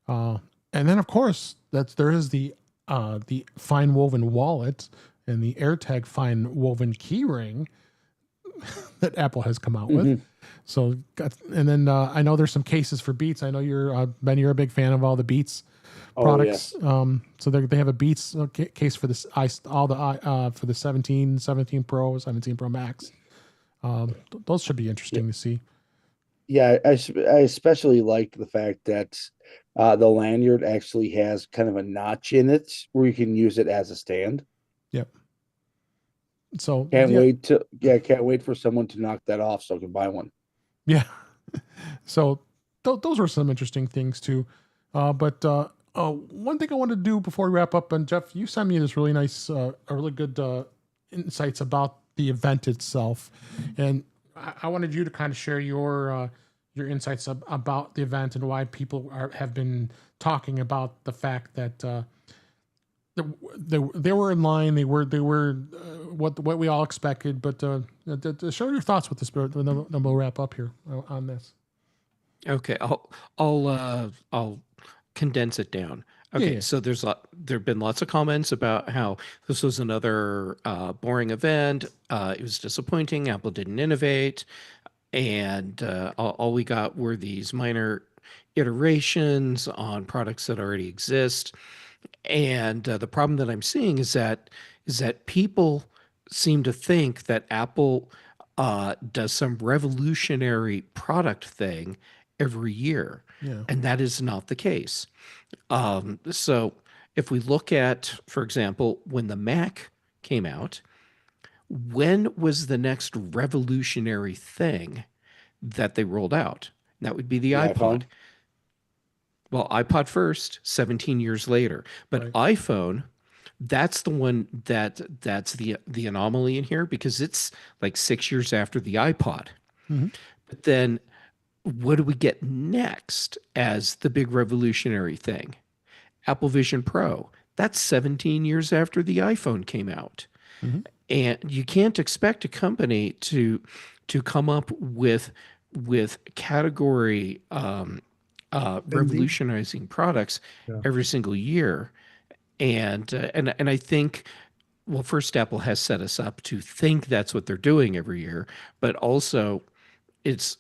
And then of course there is the fine woven wallet and the AirTag fine woven keyring that Apple has come out with. So, and then I know there's some cases for Beats. I know Ben, you're a big fan of all the Beats products. Yes. So they have a Beats case for this for the 17 Pro, 17 Pro Max. Those should be interesting to see. Yeah, I especially like the fact that the lanyard actually has kind of a notch in it where you can use it as a stand. Yep. So can't wait for someone to knock that off so I can buy one. Yeah. So those were some interesting things too. But one thing I wanted to do before we wrap up, and Jeff, you sent me this really nice, really good insights about the event itself, and I wanted you to kind of share your insights about the event and why people have been talking about the fact that they were in line. They were what we all expected. But share your thoughts with this, and then we'll wrap up here on this. Okay, I'll condense it down. Okay, so there've been lots of comments about how this was another boring event. It was disappointing. Apple didn't innovate, and all we got were these minor iterations on products that already exist. And the problem that I'm seeing is that people seem to think that Apple does some revolutionary product thing every year, and that is not the case. So if we look at, for example, when the Mac came out, when was the next revolutionary thing that they rolled out? That would be the iPod. iPhone. Well, iPod first, 17 years later. But iPhone, that's the one that's the anomaly in here because it's like 6 years after the iPod. But then what do we get next as the big revolutionary thing? Apple Vision Pro. That's 17 years after the iPhone came out. And you can't expect a company to come up with category revolutionizing products every single year. And I think, well, first, Apple has set us up to think that's what they're doing every year, but also it's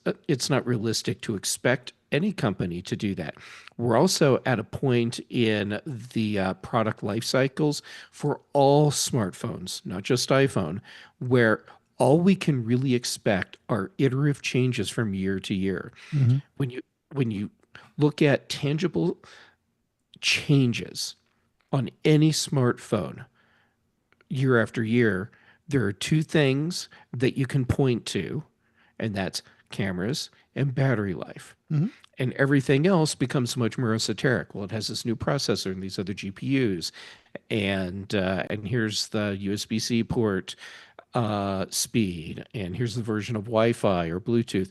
not realistic to expect any company to do that. We're also at a point in the product life cycles for all smartphones, not just iPhone, where all we can really expect are iterative changes from year to year. When you look at tangible changes on any smartphone year after year, there are two things that you can point to, and that's cameras and battery life. And everything else becomes much more esoteric. Well, it has this new processor and these other GPUs, and here's the USB-C port speed, and here's the version of Wi-Fi or Bluetooth.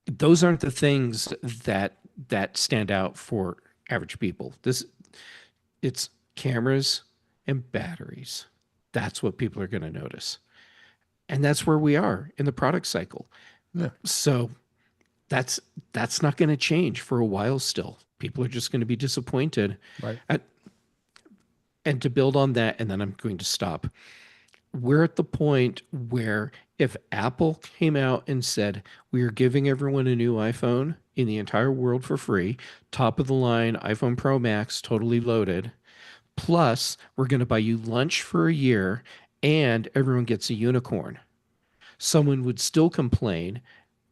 Those aren't the things that stand out for average people. It's cameras and batteries. That's what people are going to notice. And that's where we are in the product cycle. So that's not going to change for a while still. People are just going to be disappointed. And to build on that, and then I'm going to stop. We're at the point where if Apple came out and said, we are giving everyone a new iPhone in the entire world for free, top of the line iPhone Pro Max, totally loaded. Plus, we're going to buy you lunch for a year and everyone gets a unicorn. Someone would still complain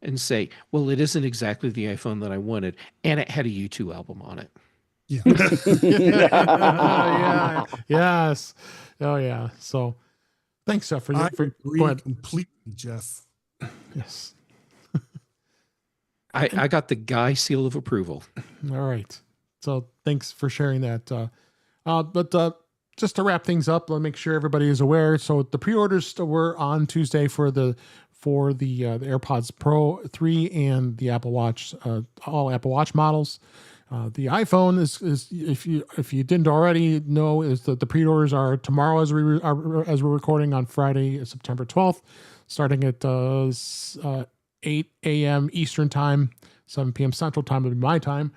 and say, well, it isn't exactly the iPhone that I wanted. And it had a U2 album on it. Yeah. Yeah. Yes. Oh yeah. So thanks, Jeff, I for agree go ahead. completely, Jeff. Yes. I got the guy seal of approval. All right. So thanks for sharing that. But just to wrap things up, let me make sure everybody is aware. So the pre-orders were on Tuesday for the AirPods Pro 3 and the Apple Watch, all Apple Watch models. The iPhone is if you didn't already know, is that the pre-orders are tomorrow as we're recording on Friday, September 12th, starting at 8 a.m. Eastern time, 7 p.m. Central time would be my time.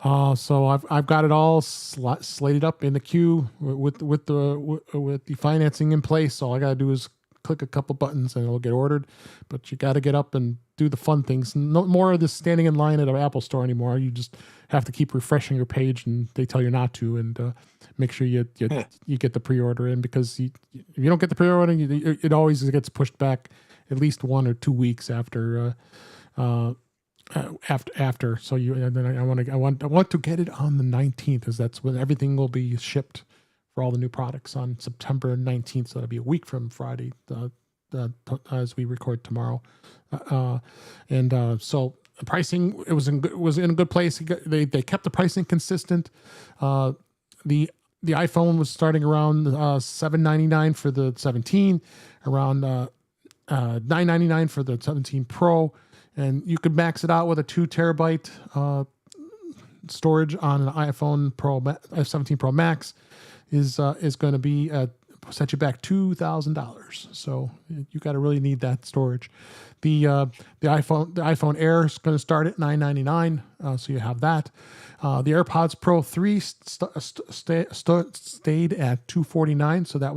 So I've got it all slated up in the queue with the financing in place. All I gotta do is click a couple buttons and it'll get ordered. But you got to get up and do the fun things. No more of this standing in line at an Apple store anymore. You just have to keep refreshing your page, and they tell you not to. And make sure you get the pre-order in, because if you don't get the pre-order, it always gets pushed back at least 1 or 2 weeks after. After, so and then I want to get it on the 19th, as that's when everything will be shipped for all the new products on September 19th. So that'll be a week from Friday, as we record tomorrow. So the pricing, it was in a good place. They kept the pricing consistent. The iPhone was starting around $799 for the 17, around $999 for the 17 Pro. And you could max it out with a 2 terabyte storage on an iPhone Pro 17 Pro Max is going to be set you back $2,000. So you got to really need that storage. The iPhone Air is going to start at $999. So you have that. The AirPods Pro 3 stayed at $249. So that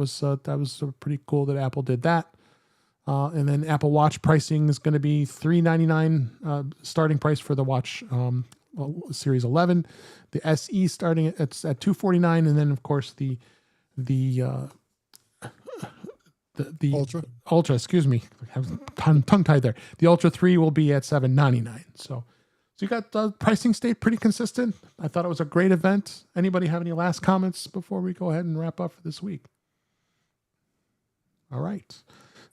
was pretty cool that Apple did that. And then Apple Watch pricing is going to be $399 starting price for the Watch Series 11. The SE starting at $249, and then of course the Ultra. Excuse me, I have tongue tied there. The Ultra 3 will be at $799. So you got the pricing stayed pretty consistent. I thought it was a great event. Anybody have any last comments before we go ahead and wrap up for this week? All right.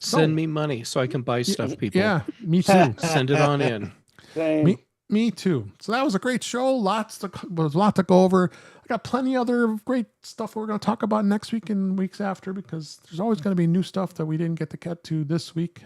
Send me money so I can buy stuff, people. Yeah, me too. Send it on in. Same. Me too. So that was a great show. Lots to go over. I got plenty other great stuff we're going to talk about next week and weeks after, because there's always going to be new stuff that we didn't get to this week.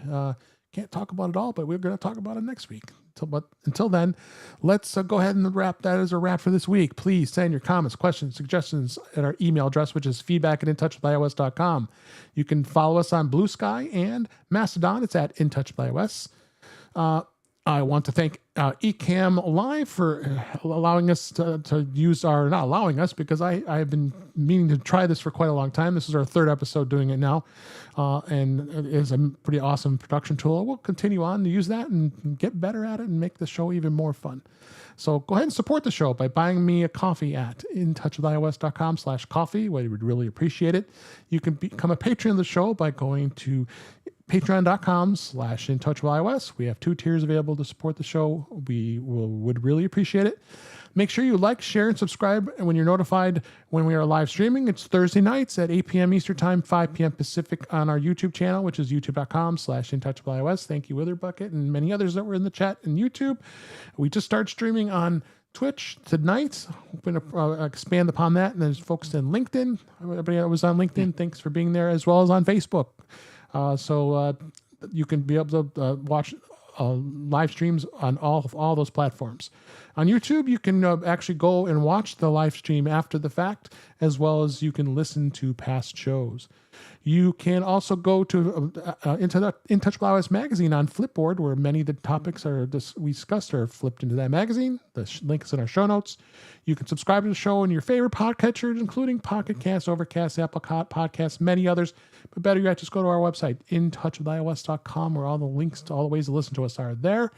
Can't talk about it all, but we're going to talk about it next week. But until then, let's go ahead and wrap that as a wrap for this week. Please send your comments, questions, suggestions at our email address, which is feedback@intouchwithios.com. You can follow us on Blue Sky and Mastodon. It's at intouchwithios. I want to thank Ecamm Live for allowing us to use our, not allowing us, because I have been meaning to try this for quite a long time. This is our 3rd episode doing it now. And it is a pretty awesome production tool. We'll continue on to use that and get better at it and make the show even more fun. So go ahead and support the show by buying me a coffee at intouchwithios.com/coffee. We would really appreciate it. You can become a patron of the show by going to patreon.com/intouchwithios. We have 2 tiers available to support the show. We would really appreciate it. Make sure you like, share, and subscribe. And when you're notified when we are live streaming, it's Thursday nights at 8 p.m. Eastern Time, 5 p.m. Pacific on our YouTube channel, which is youtube.com/intouchwithios. Thank you, Witherbucket, and many others that were in the chat and YouTube. We just started streaming on Twitch tonight. Hoping to expand upon that. And there's folks in LinkedIn. Everybody that was on LinkedIn, thanks for being there, as well as on Facebook. So you can be able to watch live streams on all those platforms. On YouTube, you can actually go and watch the live stream after the fact, as well as you can listen to past shows. You can also go to into the In Touch with iOS magazine on Flipboard, where many of the topics we discussed are flipped into that magazine. The link is in our show notes. You can subscribe to the show in your favorite podcatchers, including Pocket Cast, Overcast, Apple Podcasts, many others. But better yet, just go to our website, intouchwithios.com, where all the links to all the ways to listen to us are there.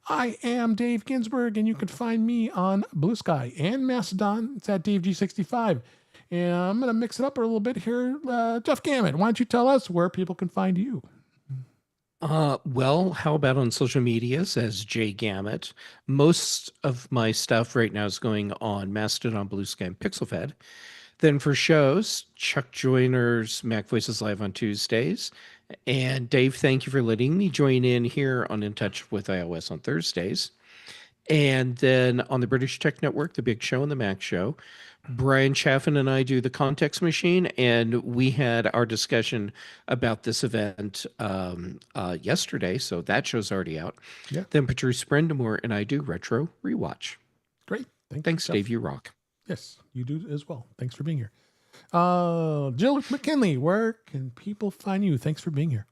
I am Dave Ginsburg, and you can find me on Blue Sky and Mastodon. It's at DaveG65. And I'm going to mix it up a little bit here. Jeff Gammett, why don't you tell us where people can find you? Well, how about on social medias as Jay Gammett? Most of my stuff right now is going on Mastodon, Blue Sky, and PixelFed. Then for shows, Chuck Joyner's Mac Voices Live on Tuesdays. And Dave, thank you for letting me join in here on In Touch with iOS on Thursdays. And then on the British Tech Network, The Big Show and The Mac Show, Brian Chaffin and I do The Context Machine, and we had our discussion about this event yesterday, so that show's already out. Yeah. Then Patrice Brendamore and I do Retro Rewatch. Great. Thanks, Jeff. Dave. You rock. Yes, you do as well. Thanks for being here. Jill McKinley, where can people find you? Thanks for being here.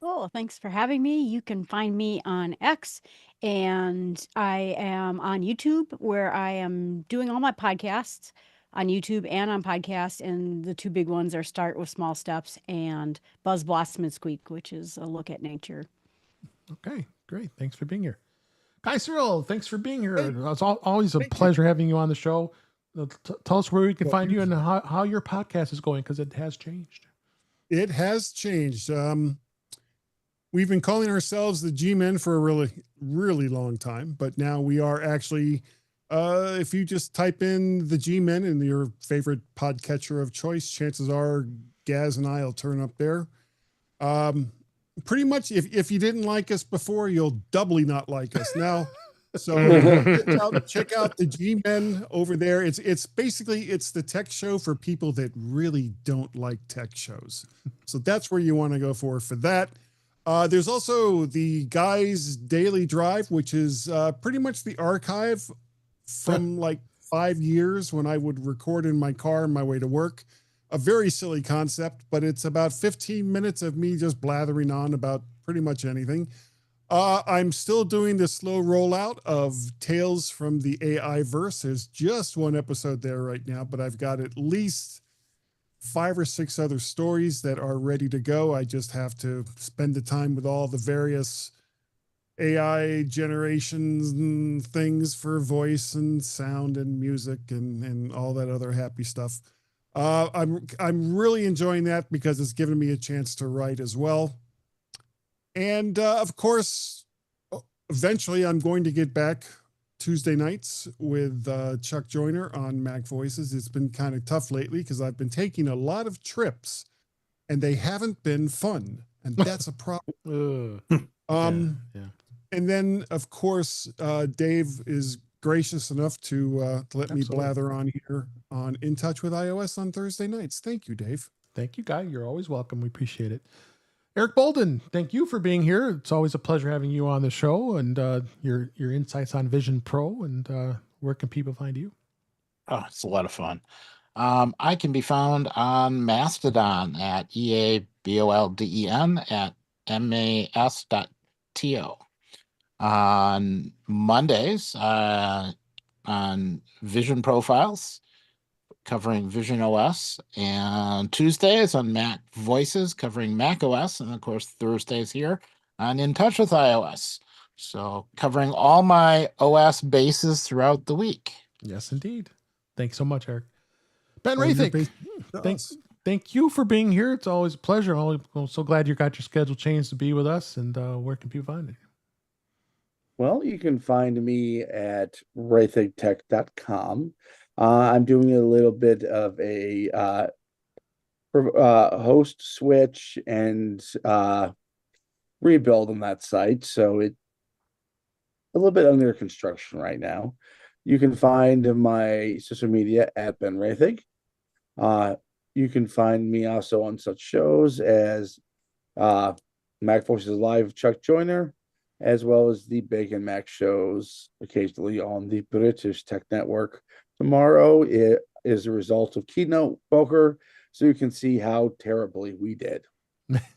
Cool. Thanks for having me. You can find me on X, and I am on YouTube, where I am doing all my podcasts on YouTube and on podcast. And the two big ones are Start with Small Steps and Buzz Blossom and Squeak, which is a look at nature. Okay, great. Thanks for being here. Guy Cyril, thanks for being here. It's always a pleasure having you on the show. Tell us where we can find you and how your podcast is going, because it has changed. It has changed. We've been calling ourselves the G-Men for a really, really long time, but now we are actually, if you just type in the G-Men in your favorite podcatcher of choice, chances are Gaz and I will turn up there. Pretty much, if you didn't like us before, you'll doubly not like us now. So check out the G-Men over there. It's basically the tech show for people that really don't like tech shows. So that's where you want to go for that. There's also the Guys Daily Drive, which is pretty much the archive from like 5 years when I would record in my car on my way to work. A very silly concept, but it's about 15 minutes of me just blathering on about pretty much anything. I'm still doing the slow rollout of Tales from the AI verse. There's just one episode there right now, but I've got at least 5 or 6 other stories that are ready to go. I just have to spend the time with all the various AI generations and things for voice and sound and music and all that other happy stuff. I'm really enjoying that because it's given me a chance to write as well. And of course, eventually I'm going to get back Tuesday nights with Chuck Joyner on Mac Voices. It's been kind of tough lately because I've been taking a lot of trips and they haven't been fun. And that's a problem. Yeah. And then, of course, Dave is gracious enough to let me blather on here on In Touch with iOS on Thursday nights. Thank you, Dave. Thank you, Guy. You're always welcome. We appreciate it. Eric Bolden, thank you for being here. It's always a pleasure having you on the show and your insights on Vision Pro. And where can people find you? Oh, it's a lot of fun. I can be found on Mastodon at EABOLDEN at MAS.TO. On Mondays, on Vision Profiles, covering Vision OS, and Tuesdays on Mac Voices, covering Mac OS, and of course Thursdays here on In Touch with iOS. So covering all my OS bases throughout the week. Yes, indeed. Thanks so much, Eric. Ben Rathick, thank you for being here. It's always a pleasure. I'm so glad you got your schedule changed to be with us. And where can people find you? Well, you can find me at rathigtech.com. I'm doing a little bit of a host switch and rebuild on that site. So it's a little bit under construction right now. You can find my social media at Ben Rathig. You can find me also on such shows as Mac Voices Live, Chuck Joyner, as well as the Big and Mac shows occasionally on the British Tech Network. Tomorrow it is a result of Keynote Poker, so you can see how terribly we did.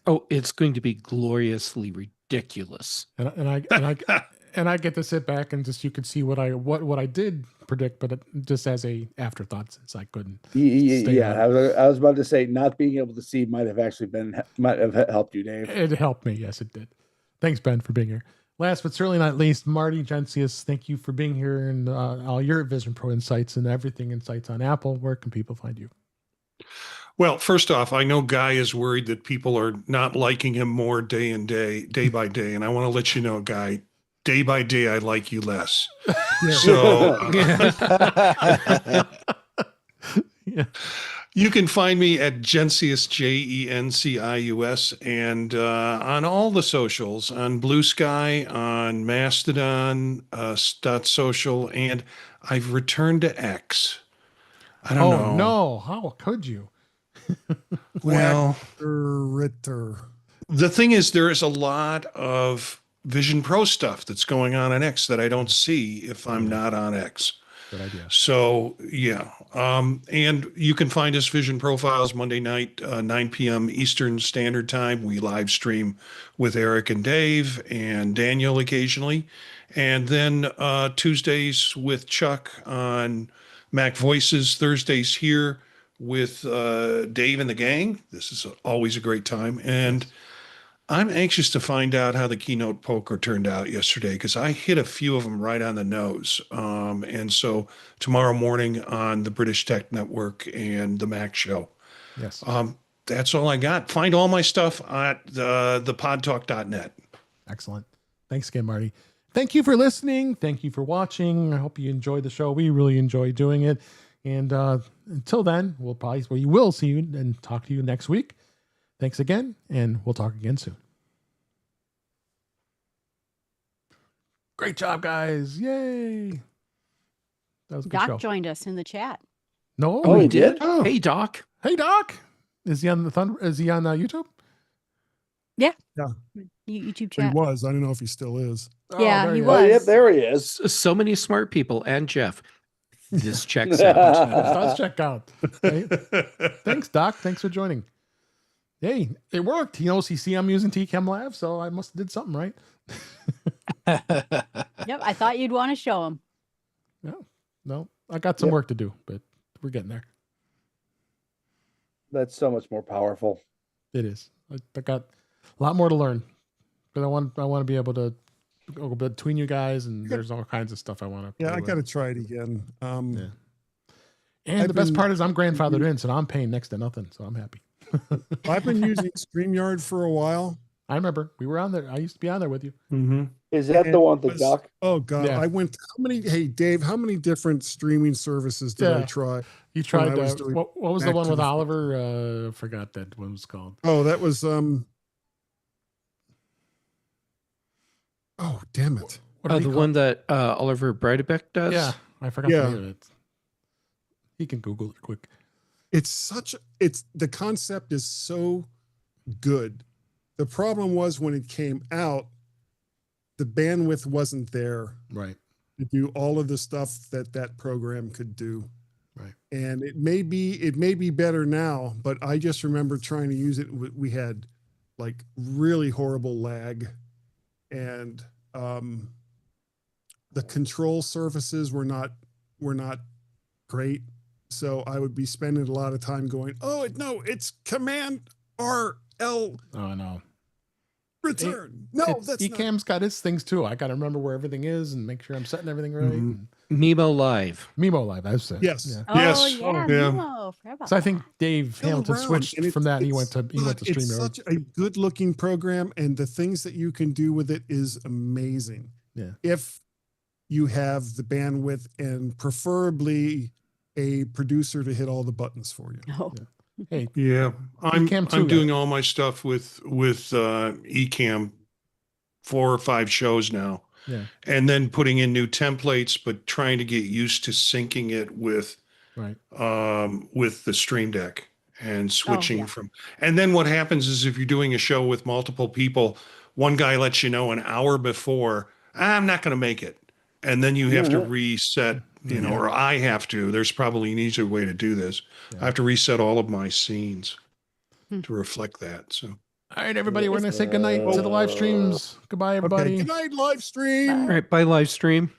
Oh, it's going to be gloriously ridiculous. And I get to sit back and just you can see what I did predict, but just as a afterthought since I couldn't. Yeah, I was about to say not being able to see might have helped you, Dave. It helped me, yes, it did. Thanks, Ben, for being here. Last but certainly not least, Marty Gencius, thank you for being here and all your Vision Pro insights and everything insights on Apple. Where can people find you? Well, first off, I know Guy is worried that people are not liking him more day by day. And I want to let you know, Guy, day by day, I like you less. So Yeah. you can find me at Gencius, Jencius, and on all the socials, on Blue Sky, on Mastodon, .social, and I've returned to X. I don't know. No, how could you? Well, Ritter. the thing is, there is a lot of Vision Pro stuff that's going on X that I don't see if I'm not on X. Good idea. So yeah, and you can find us Vision Profiles Monday night, 9 p.m. Eastern Standard Time. We live stream with Eric and Dave and Daniel occasionally, and then Tuesdays with Chuck on Mac Voices. Thursdays here with Dave and the gang. This is always a great time, and I'm anxious to find out how the keynote poker turned out yesterday because I hit a few of them right on the nose. And so tomorrow morning on the British Tech Network and the Mac Show. Yes. That's all I got. Find all my stuff at thepodtalk.net. Excellent. Thanks again, Marty. Thank you for listening. Thank you for watching. I hope you enjoyed the show. We really enjoy doing it. And until then, we will see you and talk to you next week. Thanks again, and we'll talk again soon. Great job, guys. Yay. That was a good show. Doc joined us in the chat. No, Oh, he did? Oh. Hey, Doc. Hey, Doc. Is he on YouTube? Yeah. Yeah. YouTube He chat. was. I don't know if he still is. Yeah, there he is. was. Oh, yep, there he is. So many smart people and Jeff. This checks out. Let's check out. Okay. Thanks, Doc. Thanks for joining. Hey, it worked. He knows I'm using TChem Lab, so I must have did something right. Yep, I thought you'd want to show him. No, I got some work to do, but we're getting there. That's so much more powerful. It is. I got a lot more to learn, but I want to be able to go between you guys, and there's all kinds of stuff I want to. Yeah, I got to try it again. And the best part is I'm grandfathered in, so I'm paying next to nothing, so I'm happy. I've been using StreamYard for a while. I remember we were on there. I used to be on there with you. Mm-hmm. Is that the one with the duck? Oh God, Yeah. I went. Hey Dave, how many different streaming services did I try? You tried. I was doing What was the Back one to with the Oliver? Forgot that what it was called. Oh, that was Oh, damn it! What did he The call one that Oliver Breidebeck does? Yeah, I forgot Yeah. the name of it. He can Google it quick. It's the concept is so good. The problem was when it came out, the bandwidth wasn't there Right. to do all of the stuff that program could do. Right. And it may be better now, but I just remember trying to use it. We had like really horrible lag, and the control surfaces were not great. So I would be spending a lot of time going, it's Command RL Oh no. return. That's not. Ecamm's got its things too. I got to remember where everything is and make sure I'm setting everything right. Mhm. Mimo Live. Mimo Live, that's it. Yes. Yeah. Oh, Yes. yeah. Yeah. Mimo. Forgot about So I that. think Dave Still Hamilton around, switched and from that. And he went it's to it's StreamYard. such a good looking program, and the things that you can do with it is amazing. Yeah. If you have the bandwidth and preferably a producer to hit all the buttons for you. Oh. Hey, Yeah, I'm Ecamm too, I'm doing all my stuff with Ecamm 4 or 5 shows now, yeah, and then putting in new templates, but trying to get used to syncing it with right. the Stream Deck and switching yeah. from. And then what happens is if you're doing a show with multiple people, one guy lets you know an hour before, I'm not going to make it, and then you have to reset. Or I have to. There's probably an easier way to do this. I have to reset all of my scenes to reflect that. So, All right, everybody, we're going to say goodnight to the live streams. Goodbye, everybody. Okay. Good night, live stream. All right, bye, live stream.